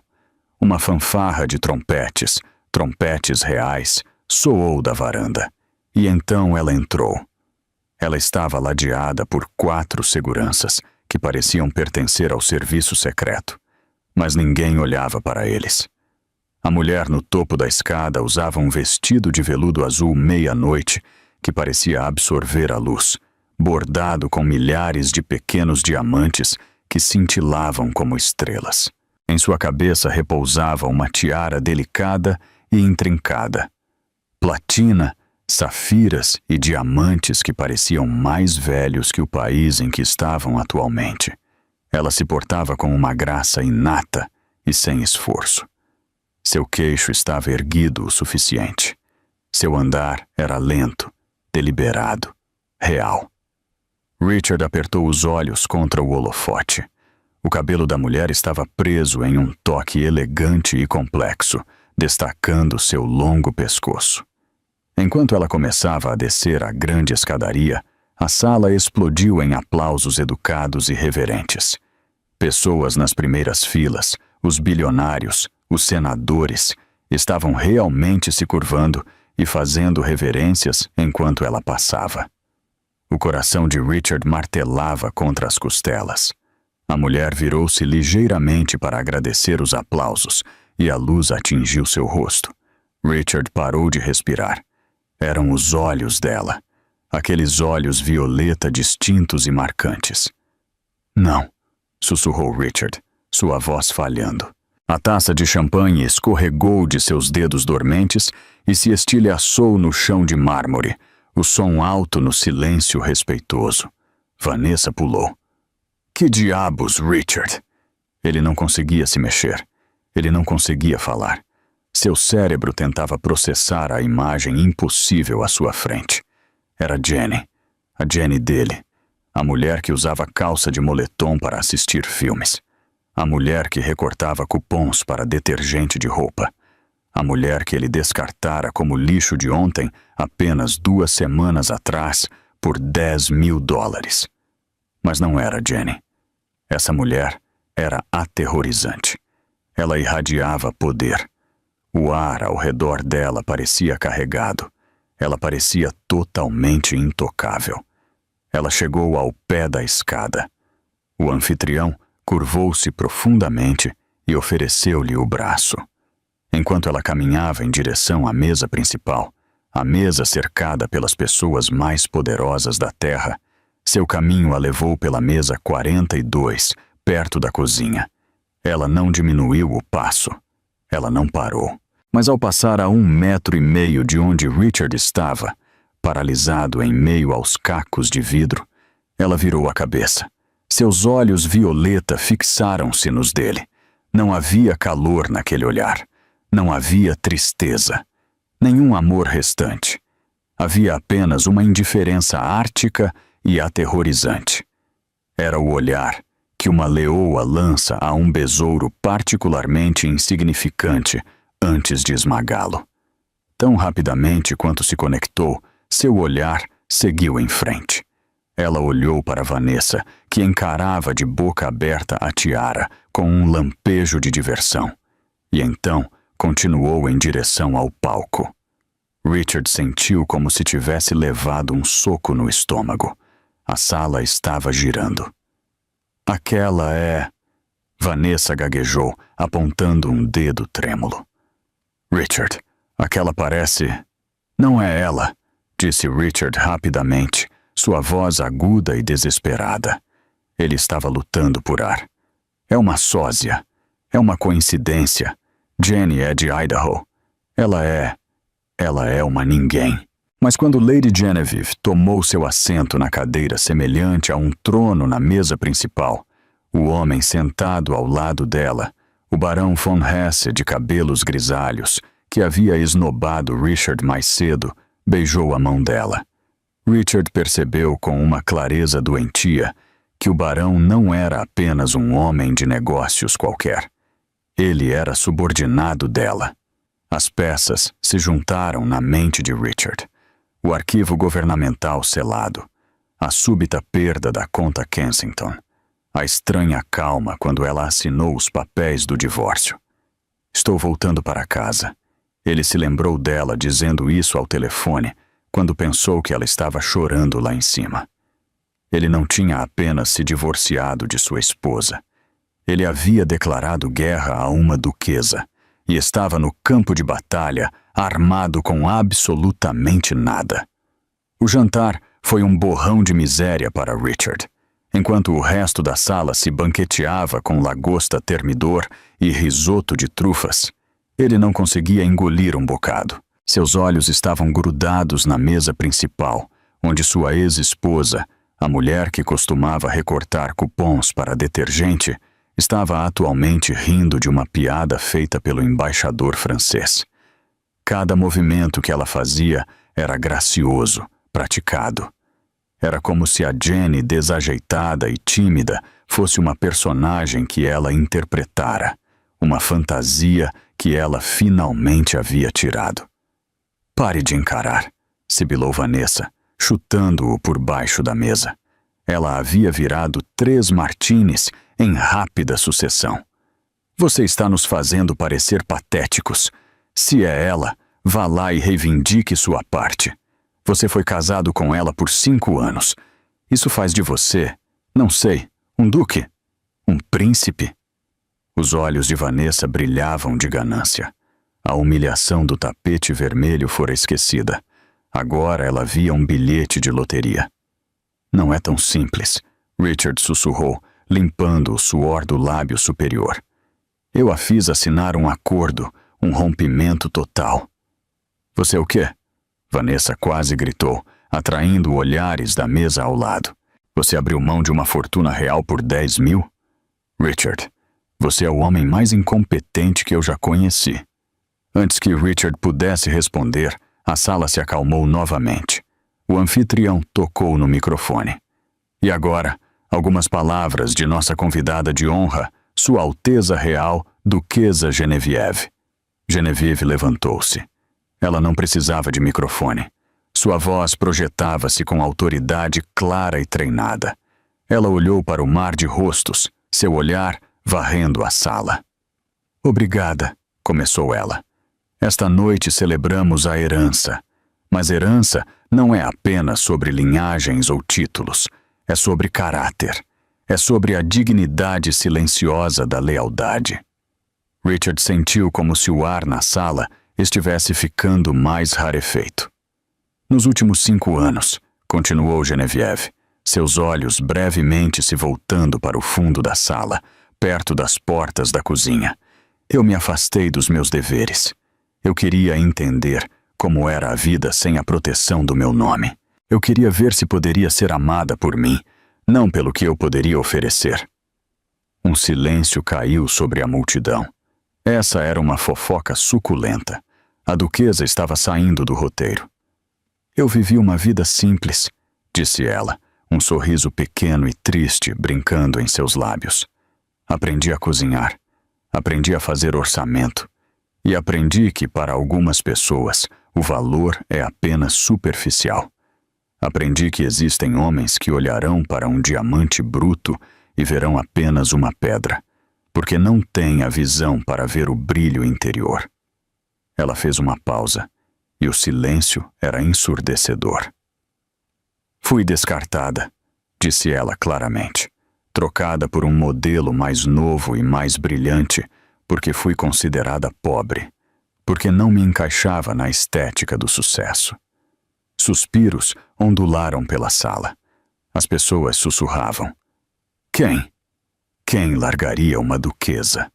Speaker 1: Uma fanfarra de trompetes, trompetes reais, soou da varanda. E então ela entrou. Ela estava ladeada por 4 seguranças, que pareciam pertencer ao serviço secreto. Mas ninguém olhava para eles. A mulher no topo da escada usava um vestido de veludo azul meia-noite, que parecia absorver a luz, bordado com milhares de pequenos diamantes que cintilavam como estrelas. Em sua cabeça repousava uma tiara delicada e intrincada. Platina, safiras e diamantes que pareciam mais velhos que o país em que estavam atualmente. Ela se portava com uma graça inata e sem esforço. Seu queixo estava erguido o suficiente. Seu andar era lento, deliberado, real. Richard apertou os olhos contra o holofote. O cabelo da mulher estava preso em um toque elegante e complexo, destacando seu longo pescoço. Enquanto ela começava a descer a grande escadaria, a sala explodiu em aplausos educados e reverentes. Pessoas nas primeiras filas, os bilionários, os senadores, estavam realmente se curvando e fazendo reverências enquanto ela passava. O coração de Richard martelava contra as costelas. A mulher virou-se ligeiramente para agradecer os aplausos e a luz atingiu seu rosto. Richard parou de respirar. Eram os olhos dela. Aqueles olhos violeta distintos e marcantes. Não, sussurrou Richard, sua voz falhando. A taça de champanhe escorregou de seus dedos dormentes e se estilhaçou no chão de mármore, o som alto no silêncio respeitoso. Vanessa pulou. Que diabos, Richard? Ele não conseguia se mexer. Ele não conseguia falar. Seu cérebro tentava processar a imagem impossível à sua frente. Era Jenny, a Jenny dele, a mulher que usava calça de moletom para assistir filmes, a mulher que recortava cupons para detergente de roupa, a mulher que ele descartara como lixo de ontem apenas 2 semanas atrás por $10.000. Mas não era Jenny. Essa mulher era aterrorizante. Ela irradiava poder. O ar ao redor dela parecia carregado. Ela parecia totalmente intocável. Ela chegou ao pé da escada. O anfitrião curvou-se profundamente e ofereceu-lhe o braço. Enquanto ela caminhava em direção à mesa principal, a mesa cercada pelas pessoas mais poderosas da Terra, seu caminho a levou pela mesa 42, perto da cozinha. Ela não diminuiu o passo. Ela não parou. Mas ao passar a 1,5 metros de onde Richard estava, paralisado em meio aos cacos de vidro, ela virou a cabeça. Seus olhos violeta fixaram-se nos dele. Não havia calor naquele olhar. Não havia tristeza. Nenhum amor restante. Havia apenas uma indiferença ártica e aterrorizante. Era o olhar que uma leoa lança a um besouro particularmente insignificante antes de esmagá-lo. Tão rapidamente quanto se conectou, seu olhar seguiu em frente. Ela olhou para Vanessa, que encarava de boca aberta a tiara, com um lampejo de diversão. E então continuou em direção ao palco. Richard sentiu como se tivesse levado um soco no estômago. A sala estava girando. Aquela é... Vanessa gaguejou, apontando um dedo trêmulo. Richard, aquela parece... Não é ela, disse Richard rapidamente, sua voz aguda e desesperada. Ele estava lutando por ar. É uma sósia. É uma coincidência. Jenny é de Idaho. Ela é uma ninguém. Mas quando Lady Genevieve tomou seu assento na cadeira semelhante a um trono na mesa principal, o homem sentado ao lado dela, o barão von Hesse de cabelos grisalhos, que havia esnobado Richard mais cedo, beijou a mão dela. Richard percebeu com uma clareza doentia que o barão não era apenas um homem de negócios qualquer. Ele era subordinado dela. As peças se juntaram na mente de Richard. O arquivo governamental selado, a súbita perda da conta Kensington, a estranha calma quando ela assinou os papéis do divórcio. Estou voltando para casa. Ele se lembrou dela dizendo isso ao telefone quando pensou que ela estava chorando lá em cima. Ele não tinha apenas se divorciado de sua esposa. Ele havia declarado guerra a uma duquesa e estava no campo de batalha, armado com absolutamente nada. O jantar foi um borrão de miséria para Richard, enquanto o resto da sala se banqueteava com lagosta termidor e risoto de trufas. Ele não conseguia engolir um bocado. Seus olhos estavam grudados na mesa principal, onde sua ex-esposa, a mulher que costumava recortar cupons para detergente, estava atualmente rindo de uma piada feita pelo embaixador francês. Cada movimento que ela fazia era gracioso, praticado. Era como se a Jenny desajeitada e tímida fosse uma personagem que ela interpretara, uma fantasia que ela finalmente havia tirado. Pare de encarar, sibilou Vanessa, chutando-o por baixo da mesa. Ela havia virado 3 martinis em rápida sucessão. Você está nos fazendo parecer patéticos. Se é ela, vá lá e reivindique sua parte. Você foi casado com ela por 5 anos. Isso faz de você, não sei, um duque. Um príncipe? Os olhos de Vanessa brilhavam de ganância. A humilhação do tapete vermelho fora esquecida. Agora ela via um bilhete de loteria. Não é tão simples, Richard sussurrou, limpando o suor do lábio superior. Eu a fiz assinar um acordo, um rompimento total. Você o quê? Vanessa quase gritou, atraindo olhares da mesa ao lado. Você abriu mão de uma fortuna real por 10 mil? Richard, você é o homem mais incompetente que eu já conheci. Antes que Richard pudesse responder, a sala se acalmou novamente. O anfitrião tocou no microfone. E agora, algumas palavras de nossa convidada de honra, Sua Alteza Real, Duquesa Genevieve. Genevieve levantou-se. Ela não precisava de microfone. Sua voz projetava-se com autoridade clara e treinada. Ela olhou para o mar de rostos, seu olhar varrendo a sala. Obrigada, começou ela. Esta noite celebramos a herança. Mas herança não é apenas sobre linhagens ou títulos. É sobre caráter. É sobre a dignidade silenciosa da lealdade. Richard sentiu como se o ar na sala estivesse ficando mais rarefeito. Nos últimos 5 anos, continuou Genevieve, seus olhos brevemente se voltando para o fundo da sala, perto das portas da cozinha, eu me afastei dos meus deveres. Eu queria entender como era a vida sem a proteção do meu nome. Eu queria ver se poderia ser amada por mim, não pelo que eu poderia oferecer. Um silêncio caiu sobre a multidão. Essa era uma fofoca suculenta. A duquesa estava saindo do roteiro. Eu vivi uma vida simples, disse ela, um sorriso pequeno e triste brincando em seus lábios. Aprendi a cozinhar. Aprendi a fazer orçamento. E aprendi que, para algumas pessoas, o valor é apenas superficial. Aprendi que existem homens que olharão para um diamante bruto e verão apenas uma pedra, porque não têm a visão para ver o brilho interior. Ela fez uma pausa, e o silêncio era ensurdecedor. Fui descartada, disse ela claramente, trocada por um modelo mais novo e mais brilhante, porque fui considerada pobre, porque não me encaixava na estética do sucesso. Suspiros ondularam pela sala. As pessoas sussurravam. Quem? Quem largaria uma duquesa?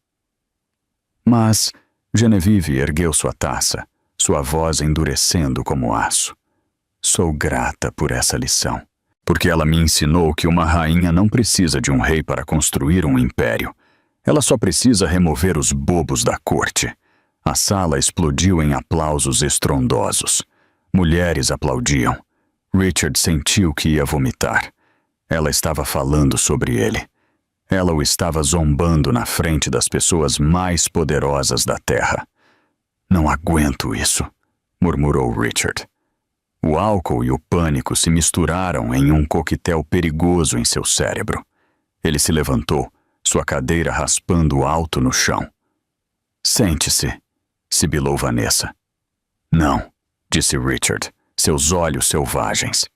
Speaker 1: Mas Genevieve ergueu sua taça, sua voz endurecendo como aço. Sou grata por essa lição, porque ela me ensinou que uma rainha não precisa de um rei para construir um império. Ela só precisa remover os bobos da corte. A sala explodiu em aplausos estrondosos. Mulheres aplaudiam. Richard sentiu que ia vomitar. Ela estava falando sobre ele. Ela o estava zombando na frente das pessoas mais poderosas da terra. Não aguento isso, murmurou Richard. O álcool e o pânico se misturaram em um coquetel perigoso em seu cérebro. Ele se levantou, sua cadeira raspando alto no chão. Sente-se, sibilou Vanessa. Não, disse Richard, seus olhos selvagens.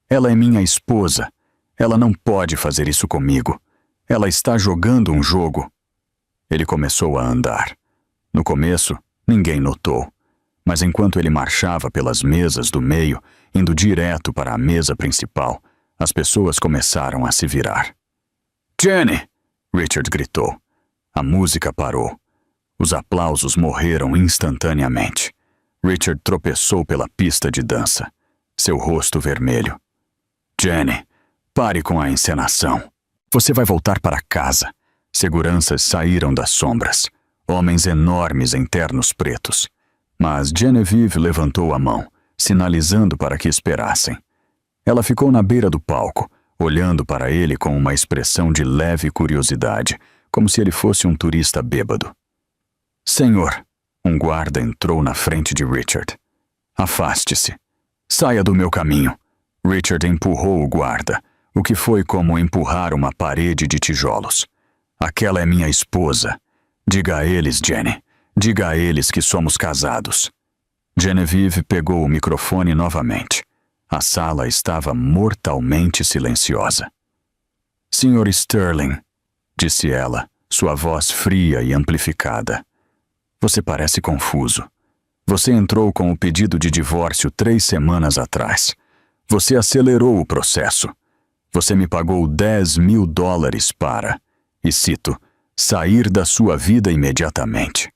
Speaker 1: Ela é minha esposa. Ela não pode fazer isso comigo. Ela está jogando um jogo. Ele começou a andar. No começo, ninguém notou. Mas enquanto ele marchava pelas mesas do meio, indo direto para a mesa principal, as pessoas começaram a se virar. Jenny! Richard gritou. A música parou. Os aplausos morreram instantaneamente. Richard tropeçou pela pista de dança, seu rosto vermelho. Jenny, pare com a encenação. Você vai voltar para casa. Seguranças saíram das sombras. Homens enormes em ternos pretos. Mas Genevieve levantou a mão, sinalizando para que esperassem. Ela ficou na beira do palco, olhando para ele com uma expressão de leve curiosidade, como se ele fosse um turista bêbado. Senhor, um guarda entrou na frente de Richard. Afaste-se. Saia do meu caminho. Richard empurrou o guarda, o que foi como empurrar uma parede de tijolos. Aquela é minha esposa. Diga a eles, Jenny. Diga a eles que somos casados. Genevieve pegou o microfone novamente. A sala estava mortalmente silenciosa. Sr. Sterling, disse ela, sua voz fria e amplificada. Você parece confuso. Você entrou com o pedido de divórcio 3 semanas atrás. Você acelerou o processo. Você me pagou $10.000 para, e cito, sair da sua vida imediatamente.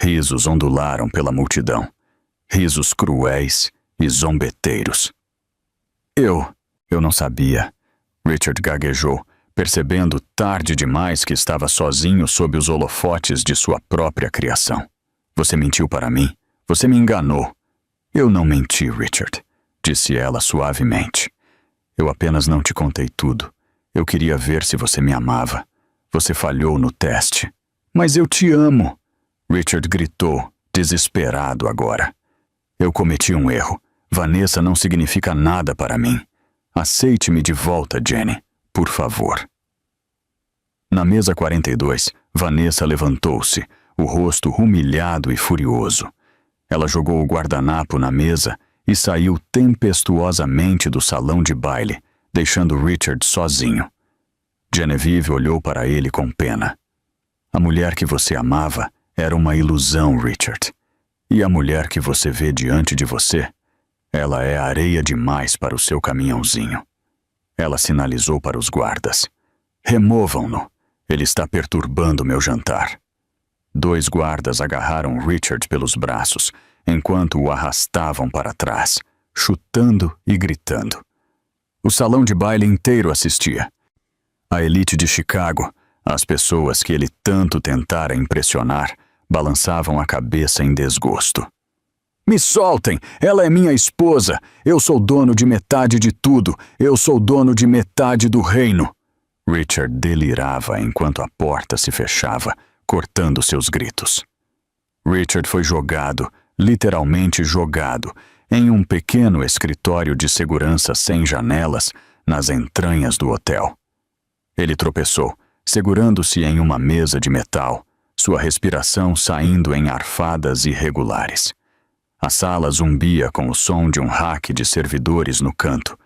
Speaker 1: Risos ondularam pela multidão. Risos cruéis e zombeteiros. Eu não sabia. Richard gaguejou, percebendo tarde demais que estava sozinho sob os holofotes de sua própria criação. Você mentiu para mim. Você me enganou. Eu não menti, Richard, disse ela suavemente. Eu apenas não te contei tudo. Eu queria ver se você me amava. Você falhou no teste. Mas eu te amo, Richard gritou, desesperado agora. Eu cometi um erro. Vanessa não significa nada para mim. Aceite-me de volta, Jenny, por favor. Na mesa 42, Vanessa levantou-se, o rosto humilhado e furioso. Ela jogou o guardanapo na mesa e saiu tempestuosamente do salão de baile, deixando Richard sozinho. Genevieve olhou para ele com pena. A mulher que você amava era uma ilusão, Richard. E a mulher que você vê diante de você, ela é areia demais para o seu caminhãozinho. Ela sinalizou para os guardas. Removam-no. Ele está perturbando meu jantar. 2 guardas agarraram Richard pelos braços, enquanto o arrastavam para trás, chutando e gritando. O salão de baile inteiro assistia. A elite de Chicago, as pessoas que ele tanto tentara impressionar, balançavam a cabeça em desgosto. Me soltem! Ela é minha esposa! Eu sou dono de metade de tudo! Eu sou dono de metade do reino! Richard delirava enquanto a porta se fechava, cortando seus gritos. Richard foi jogado, literalmente jogado, em um pequeno escritório de segurança sem janelas, nas entranhas do hotel. Ele tropeçou, segurando-se em uma mesa de metal, sua respiração saindo em arfadas irregulares. A sala zumbia com o som de um rack de servidores no canto,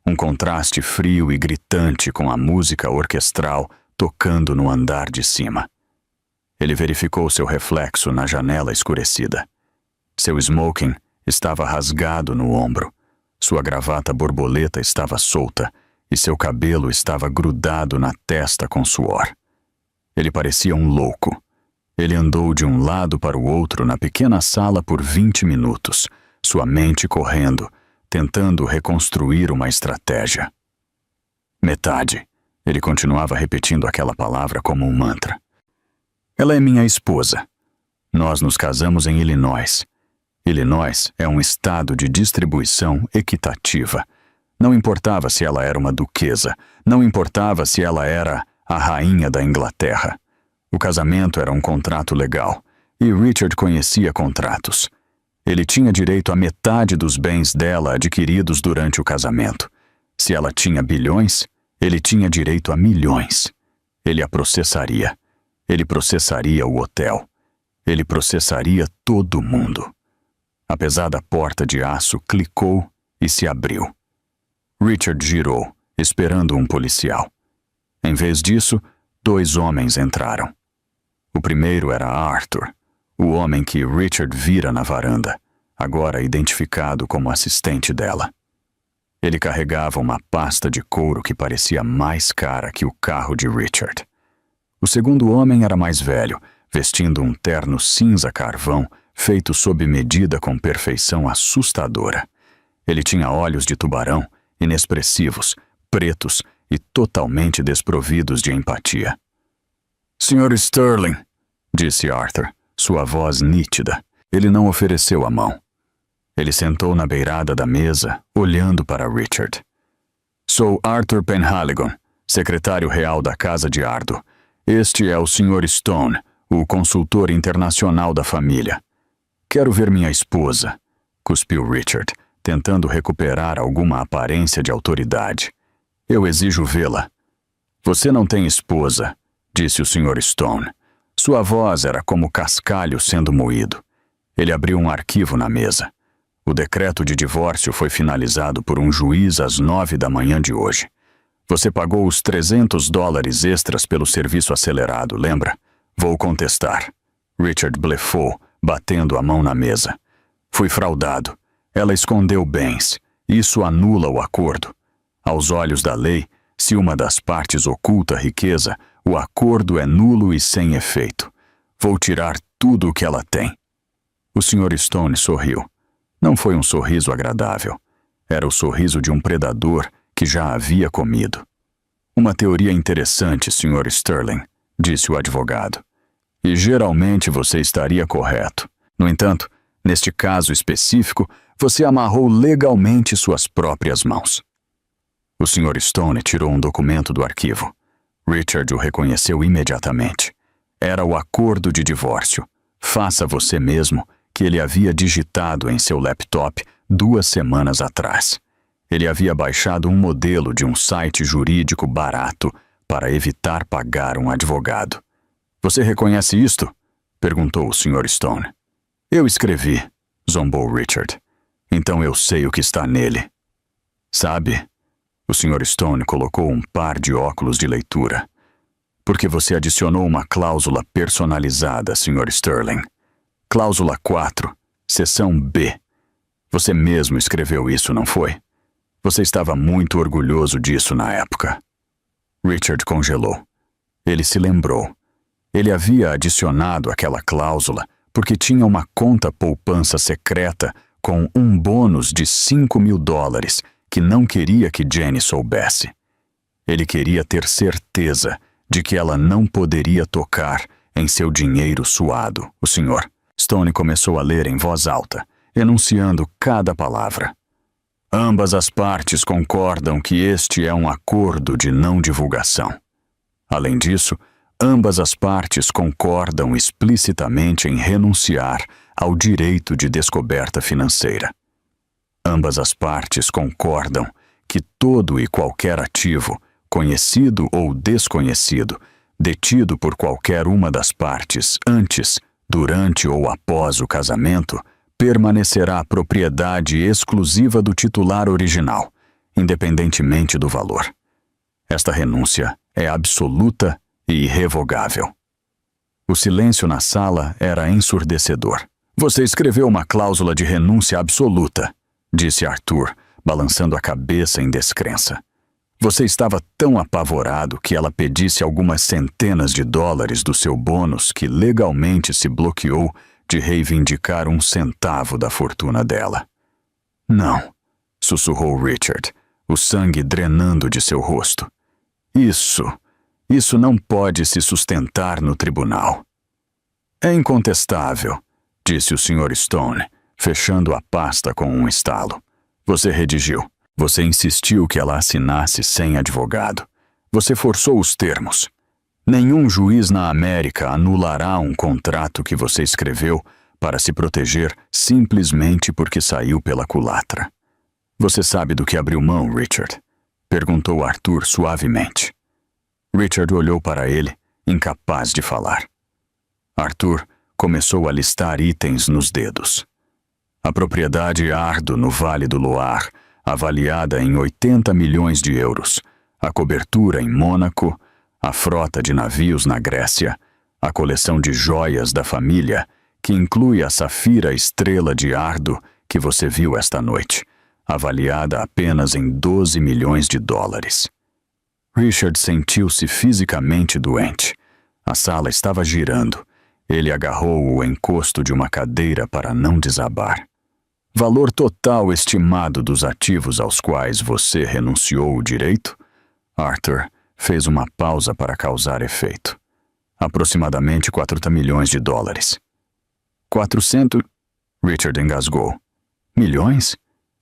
Speaker 1: um contraste frio e gritante com a música orquestral tocando no andar de cima. Ele verificou seu reflexo na janela escurecida. Seu smoking estava rasgado no ombro, sua gravata borboleta estava solta e seu cabelo estava grudado na testa com suor. Ele parecia um louco. Ele andou de um lado para o outro na pequena sala por 20 minutos, sua mente correndo, tentando reconstruir uma estratégia. Metade. Ele continuava repetindo aquela palavra como um mantra. Ela é minha esposa. Nós nos casamos em Illinois. Illinois é um estado de distribuição equitativa. Não importava se ela era uma duquesa, não importava se ela era a rainha da Inglaterra. O casamento era um contrato legal, e Richard conhecia contratos. Ele tinha direito a metade dos bens dela adquiridos durante o casamento. Se ela tinha bilhões, ele tinha direito a milhões. Ele a processaria. Ele processaria o hotel. Ele processaria todo mundo. A pesada porta de aço clicou e se abriu. Richard girou, esperando um policial. Em vez disso, 2 homens entraram. O primeiro era Arthur, o homem que Richard vira na varanda, agora identificado como assistente dela. Ele carregava uma pasta de couro que parecia mais cara que o carro de Richard. O segundo homem era mais velho, vestindo um terno cinza carvão, feito sob medida com perfeição assustadora. Ele tinha olhos de tubarão, inexpressivos, pretos e totalmente desprovidos de empatia. Sr. Sterling, disse Arthur, sua voz nítida. Ele não ofereceu a mão. Ele sentou na beirada da mesa, olhando para Richard. Sou Arthur Penhaligon, secretário real da Casa de Ardo. Este é o Sr. Stone, o consultor internacional da família. Quero ver minha esposa, cuspiu Richard, tentando recuperar alguma aparência de autoridade. Eu exijo vê-la. Você não tem esposa, disse o Sr. Stone. Sua voz era como cascalho sendo moído. Ele abriu um arquivo na mesa. O decreto de divórcio foi finalizado por um juiz às 9 da manhã de hoje. Você pagou os $300 extras pelo serviço acelerado, lembra? Vou contestar. Richard blefou, batendo a mão na mesa. Fui fraudado. Ela escondeu bens. Isso anula o acordo. Aos olhos da lei, se uma das partes oculta riqueza, o acordo é nulo e sem efeito. Vou tirar tudo o que ela tem. O Sr. Stone sorriu. Não foi um sorriso agradável. Era o sorriso de um predador que já havia comido. Uma teoria interessante, Sr. Sterling, disse o advogado. E geralmente você estaria correto. No entanto, neste caso específico, você amarrou legalmente suas próprias mãos. O Sr. Stone tirou um documento do arquivo. Richard o reconheceu imediatamente. Era o acordo de divórcio. Faça você mesmo, que ele havia digitado em seu laptop 2 semanas atrás. Ele havia baixado um modelo de um site jurídico barato para evitar pagar um advogado. Você reconhece isto? Perguntou o Sr. Stone. Eu escrevi, zombou Richard. Então eu sei o que está nele. Sabe? O Sr. Stone colocou um par de óculos de leitura. Porque você adicionou uma cláusula personalizada, Sr. Sterling. Cláusula 4, seção B. Você mesmo escreveu isso, não foi? Você estava muito orgulhoso disso na época. Richard congelou. Ele se lembrou. Ele havia adicionado aquela cláusula porque tinha uma conta poupança secreta com um bônus de $5.000 que não queria que Jenny soubesse. Ele queria ter certeza de que ela não poderia tocar em seu dinheiro suado. O Sr. Stone começou a ler em voz alta, enunciando cada palavra. Ambas as partes concordam que este é um acordo de não divulgação. Além disso, ambas as partes concordam explicitamente em renunciar ao direito de descoberta financeira. Ambas as partes concordam que todo e qualquer ativo, conhecido ou desconhecido, detido por qualquer uma das partes antes, durante ou após o casamento, permanecerá propriedade exclusiva do titular original, independentemente do valor. Esta renúncia é absoluta e irrevogável. O silêncio na sala era ensurdecedor. Você escreveu uma cláusula de renúncia absoluta, disse Arthur, balançando a cabeça em descrença. Você estava tão apavorado que ela pedisse algumas centenas de dólares do seu bônus que legalmente se bloqueou de reivindicar 1 centavo da fortuna dela. Não, sussurrou Richard, o sangue drenando de seu rosto. Isso não pode se sustentar no tribunal. É incontestável, disse o Sr. Stone, fechando a pasta com um estalo. Você redigiu. Você insistiu que ela assinasse sem advogado. Você forçou os termos. Nenhum juiz na América anulará um contrato que você escreveu para se proteger simplesmente porque saiu pela culatra. Você sabe do que abriu mão, Richard? Perguntou Arthur suavemente. Richard olhou para ele, incapaz de falar. Arthur começou a listar itens nos dedos. A propriedade Ardo no Vale do Loire, avaliada em 80 milhões de euros, a cobertura em Mônaco, a frota de navios na Grécia, a coleção de joias da família, que inclui a safira estrela de Ardo que você viu esta noite, avaliada apenas em 12 milhões de dólares. Richard sentiu-se fisicamente doente. A sala estava girando. Ele agarrou o encosto de uma cadeira para não desabar. Valor total estimado dos ativos aos quais você renunciou o direito? Arthur fez uma pausa para causar efeito. Aproximadamente 40 milhões de dólares. 400... Richard engasgou. Milhões?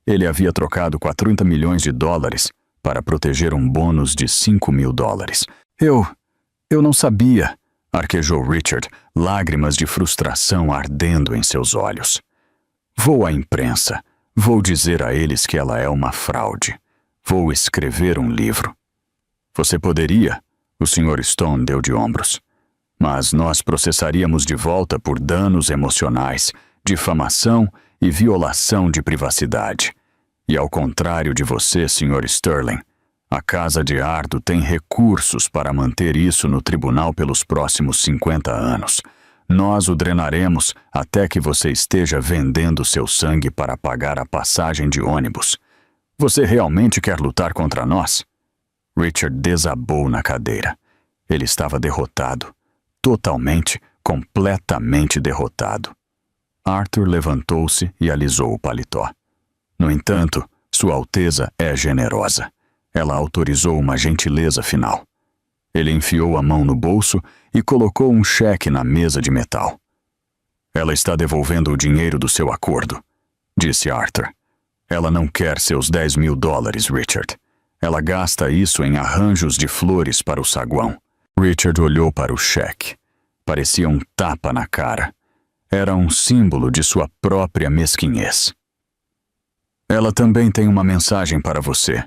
Speaker 1: Ele havia trocado 40 milhões de dólares para proteger um bônus de $5.000. Eu não sabia, arquejou Richard, lágrimas de frustração ardendo em seus olhos. Vou à imprensa. Vou dizer a eles que ela é uma fraude. Vou escrever um livro. Você poderia? O Sr. Stone deu de ombros. Mas nós processaríamos de volta por danos emocionais, difamação e violação de privacidade. E ao contrário de você, Sr. Sterling, A casa de Ardo tem recursos para manter isso no tribunal pelos próximos 50 anos. Nós o drenaremos até que você esteja vendendo seu sangue para pagar a passagem de ônibus. Você realmente quer lutar contra nós? Richard desabou na cadeira. Ele estava derrotado. Totalmente, completamente derrotado. Arthur levantou-se e alisou o paletó. No entanto, Sua Alteza é generosa. Ela autorizou uma gentileza final. Ele enfiou a mão no bolso e colocou um cheque na mesa de metal. Ela está devolvendo o dinheiro do seu acordo, disse Arthur. Ela não quer seus $10.000, Richard. Ela gasta isso em arranjos de flores para o saguão. Richard olhou para o cheque. Parecia um tapa na cara. Era um símbolo de sua própria mesquinhez. Ela também tem uma mensagem para você,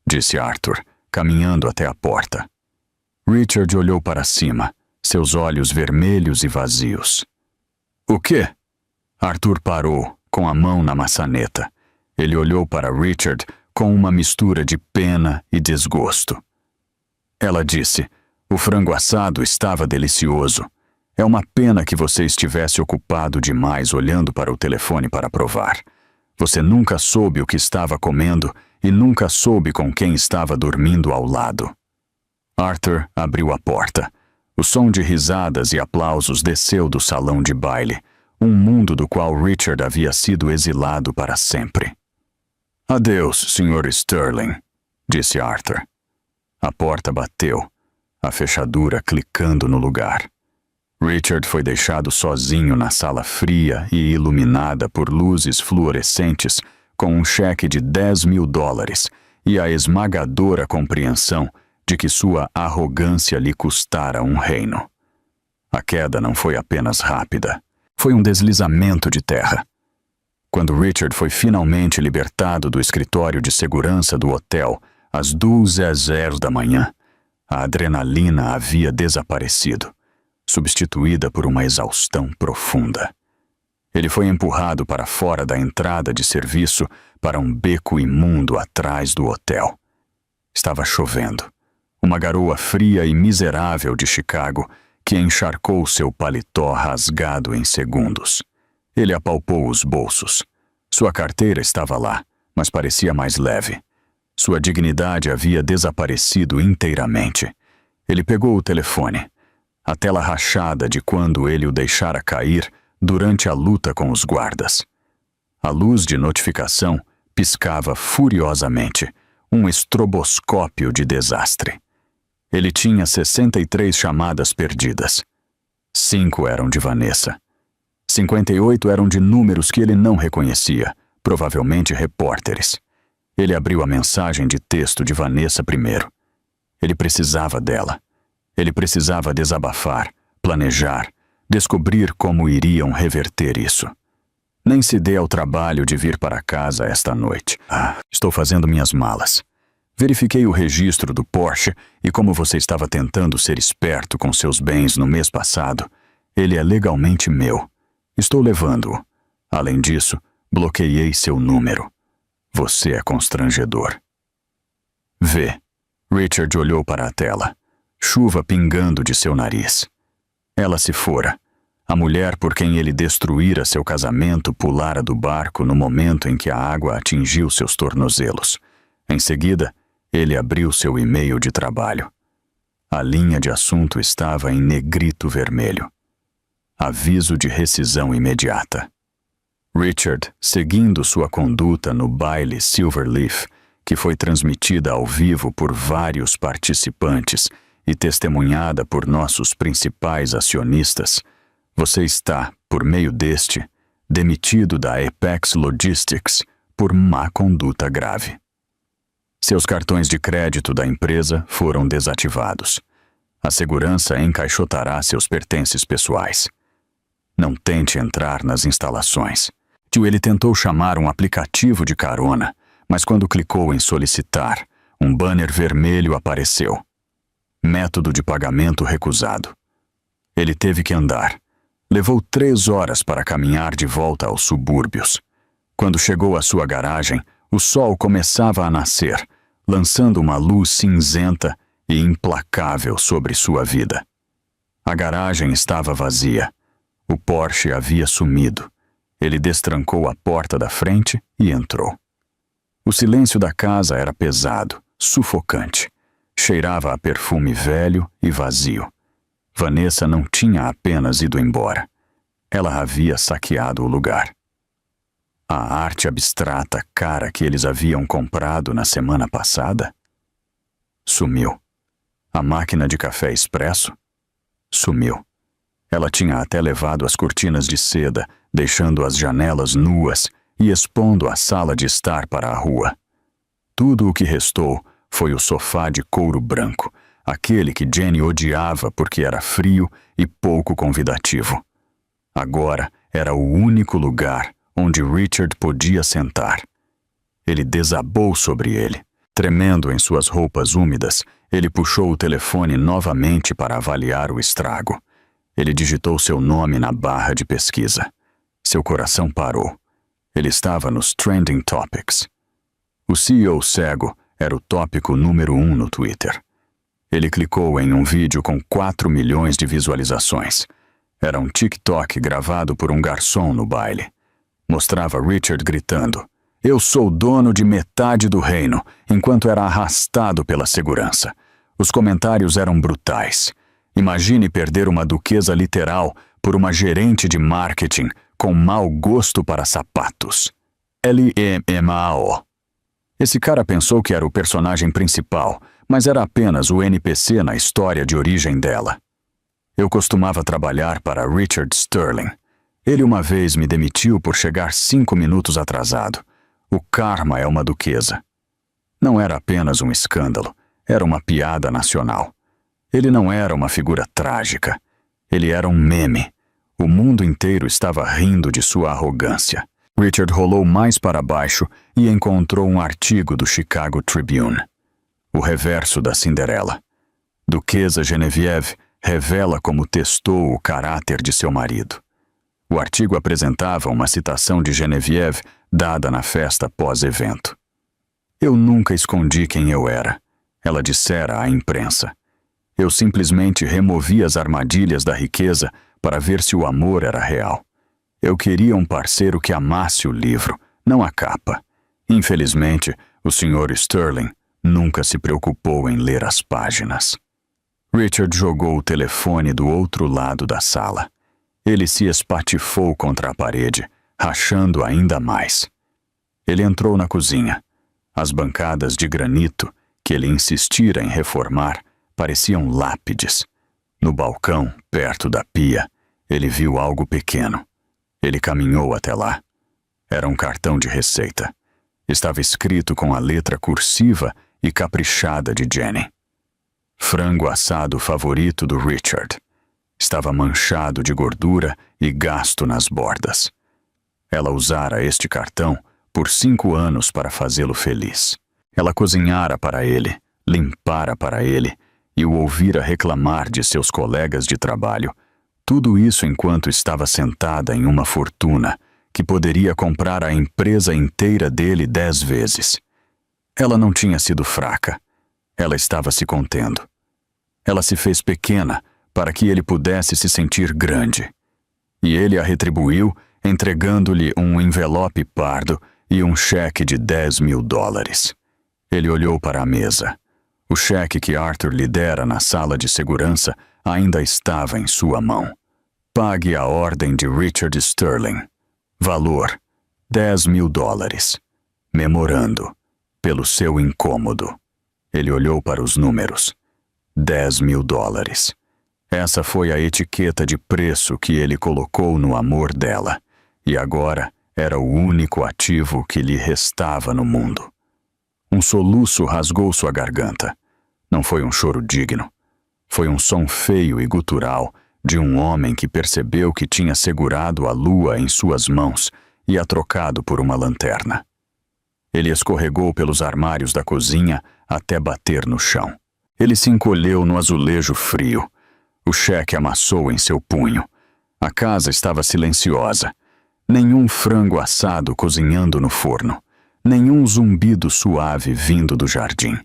Speaker 1: disse Arthur, caminhando até a porta. Richard olhou para cima, seus olhos vermelhos e vazios. O quê? Arthur parou, com a mão na maçaneta. Ele olhou para Richard com uma mistura de pena e desgosto. Ela disse, o frango assado estava delicioso. É uma pena que você estivesse ocupado demais olhando para o telefone para provar. Você nunca soube o que estava comendo e nunca soube com quem estava dormindo ao lado. Arthur abriu a porta. O som de risadas e aplausos desceu do salão de baile, um mundo do qual Richard havia sido exilado para sempre. Adeus, Sr. Sterling, disse Arthur. A porta bateu, a fechadura clicando no lugar. Richard foi deixado sozinho na sala fria e iluminada por luzes fluorescentes, com um cheque de $10.000 e a esmagadora compreensão de que sua arrogância lhe custara um reino. A queda não foi apenas rápida, foi um deslizamento de terra. Quando Richard foi finalmente libertado do escritório de segurança do hotel, às 2h00 da manhã, a adrenalina havia desaparecido, substituída por uma exaustão profunda. Ele foi empurrado para fora da entrada de serviço para um beco imundo atrás do hotel. Estava chovendo. Uma garoa fria e miserável de Chicago que encharcou seu paletó rasgado em segundos. Ele apalpou os bolsos. Sua carteira estava lá, mas parecia mais leve. Sua dignidade havia desaparecido inteiramente. Ele pegou o telefone. A tela rachada de quando ele o deixara cair durante a luta com os guardas. A luz de notificação piscava furiosamente, um estroboscópio de desastre. Ele tinha 63 chamadas perdidas. 5 eram de Vanessa. 58 eram de números que ele não reconhecia, provavelmente repórteres. Ele abriu a mensagem de texto de Vanessa primeiro. Ele precisava dela. Ele precisava desabafar, planejar, descobrir como iriam reverter isso. Nem se dê ao trabalho de vir para casa esta noite. Estou fazendo minhas malas. Verifiquei o registro do Porsche e como você estava tentando ser esperto com seus bens no mês passado, ele é legalmente meu. Estou levando-o. Além disso, bloqueei seu número. Você é constrangedor. V. Richard olhou para a tela. Chuva pingando de seu nariz. Ela se fora. A mulher por quem ele destruíra seu casamento pulara do barco no momento em que a água atingiu seus tornozelos. Em seguida, ele abriu seu e-mail de trabalho. A linha de assunto estava em negrito vermelho. Aviso de rescisão imediata. Richard, seguindo sua conduta no baile Silverleaf, que foi transmitida ao vivo por vários participantes e testemunhada por nossos principais acionistas, você está, por meio deste, demitido da Apex Logistics por má conduta grave. Seus cartões de crédito da empresa foram desativados. A segurança encaixotará seus pertences pessoais. Não tente entrar nas instalações. Ele tentou chamar um aplicativo de carona, mas quando clicou em solicitar, um banner vermelho apareceu. Método de pagamento recusado. Ele teve que andar. Levou 3 horas para caminhar de volta aos subúrbios. Quando chegou à sua garagem, o sol começava a nascer, lançando uma luz cinzenta e implacável sobre sua vida. A garagem estava vazia. O Porsche havia sumido. Ele destrancou a porta da frente e entrou. O silêncio da casa era pesado, sufocante. Cheirava a perfume velho e vazio. Vanessa não tinha apenas ido embora. Ela havia saqueado o lugar. A arte abstrata cara que eles haviam comprado na semana passada sumiu. A máquina de café expresso sumiu. Ela tinha até levado as cortinas de seda, deixando as janelas nuas e expondo a sala de estar para a rua. Tudo o que restou foi o sofá de couro branco, aquele que Jenny odiava porque era frio e pouco convidativo. Agora era o único lugar onde Richard podia sentar. Ele desabou sobre ele. Tremendo em suas roupas úmidas, ele puxou o telefone novamente para avaliar o estrago. Ele digitou seu nome na barra de pesquisa. Seu coração parou. Ele estava nos Trending Topics. O CEO cego era o tópico número 1 no Twitter. Ele clicou em um vídeo com 4 milhões de visualizações. Era um TikTok gravado por um garçom no baile. Mostrava Richard gritando: "Eu sou dono de metade do reino", enquanto era arrastado pela segurança. Os comentários eram brutais. Imagine perder uma duquesa literal por uma gerente de marketing com mau gosto para sapatos. LMAO. Esse cara pensou que era o personagem principal, mas era apenas o NPC na história de origem dela. Eu costumava trabalhar para Richard Sterling. Ele uma vez me demitiu por chegar 5 minutos atrasado. O karma é uma duquesa. Não era apenas um escândalo, era uma piada nacional. Ele não era uma figura trágica. Ele era um meme. O mundo inteiro estava rindo de sua arrogância. Richard rolou mais para baixo e encontrou um artigo do Chicago Tribune. O reverso da Cinderela. Duquesa Genevieve revela como testou o caráter de seu marido. O artigo apresentava uma citação de Genevieve dada na festa pós-evento. "Eu nunca escondi quem eu era", ela dissera à imprensa. "Eu simplesmente removi as armadilhas da riqueza para ver se o amor era real. Eu queria um parceiro que amasse o livro, não a capa. Infelizmente, o Sr. Sterling nunca se preocupou em ler as páginas." Richard jogou o telefone do outro lado da sala. Ele se espatifou contra a parede, rachando ainda mais. Ele entrou na cozinha. As bancadas de granito, que ele insistira em reformar, pareciam lápides. No balcão, perto da pia, ele viu algo pequeno. Ele caminhou até lá. Era um cartão de receita. Estava escrito com a letra cursiva e caprichada de Jenny. Frango assado favorito do Richard. Estava manchado de gordura e gasto nas bordas. Ela usara este cartão por 5 anos para fazê-lo feliz. Ela cozinhara para ele, limpara para ele e o ouvira reclamar de seus colegas de trabalho. Tudo isso enquanto estava sentada em uma fortuna que poderia comprar a empresa inteira dele 10 vezes. Ela não tinha sido fraca. Ela estava se contendo. Ela se fez pequena para que ele pudesse se sentir grande. E ele a retribuiu entregando-lhe um envelope pardo e um cheque de $10.000. Ele olhou para a mesa. O cheque que Arthur lhe dera na sala de segurança ainda estava em sua mão. Pague a ordem de Richard Sterling. Valor: $10.000. Memorando: pelo seu incômodo. Ele olhou para os números. $10.000. Essa foi a etiqueta de preço que ele colocou no amor dela, e agora era o único ativo que lhe restava no mundo. Um soluço rasgou sua garganta. Não foi um choro digno. Foi um som feio e gutural de um homem que percebeu que tinha segurado a lua em suas mãos e a trocado por uma lanterna. Ele escorregou pelos armários da cozinha até bater no chão. Ele se encolheu no azulejo frio. O cheque amassou em seu punho. A casa estava silenciosa. Nenhum frango assado cozinhando no forno. nenhum zumbido suave vindo do jardim.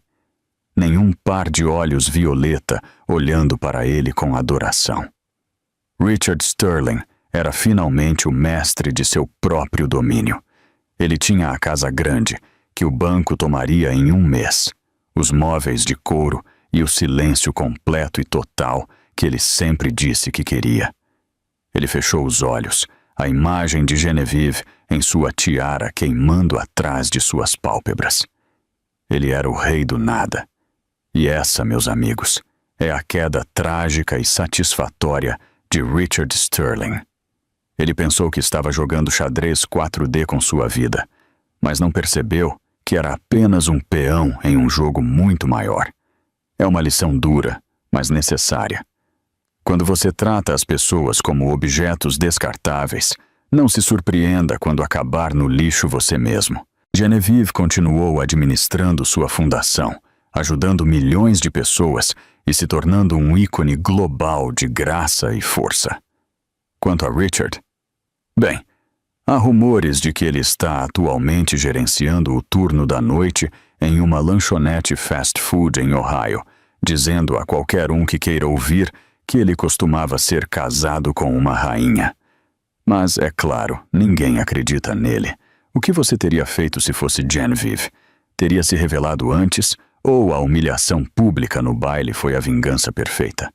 Speaker 1: Nenhum par de olhos violeta olhando para ele com adoração. Richard Sterling era finalmente o mestre de seu próprio domínio. Ele tinha a casa grande, que o banco tomaria em 1 mês, os móveis de couro e o silêncio completo e total que ele sempre disse que queria. Ele fechou os olhos, a imagem de Genevieve em sua tiara queimando atrás de suas pálpebras. Ele era o rei do nada. E essa, meus amigos, é a queda trágica e satisfatória de Richard Sterling. Ele pensou que estava jogando xadrez 4D com sua vida, mas não percebeu que era apenas um peão em um jogo muito maior. É uma lição dura, mas necessária. Quando você trata as pessoas como objetos descartáveis, não se surpreenda quando acabar no lixo você mesmo. Genevieve continuou administrando sua fundação, ajudando milhões de pessoas e se tornando um ícone global de graça e força. Quanto a Richard, bem, há rumores de que ele está atualmente gerenciando o turno da noite em uma lanchonete fast food em Ohio, dizendo a qualquer um que queira ouvir que ele costumava ser casado com uma rainha. Mas, é claro, ninguém acredita nele. O que você teria feito se fosse Genevieve? Teria se revelado antes, ou a humilhação pública no baile foi a vingança perfeita?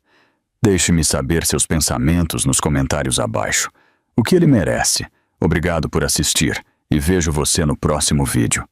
Speaker 1: Deixe-me saber seus pensamentos nos comentários abaixo. O que ele merece? Obrigado por assistir e vejo você no próximo vídeo.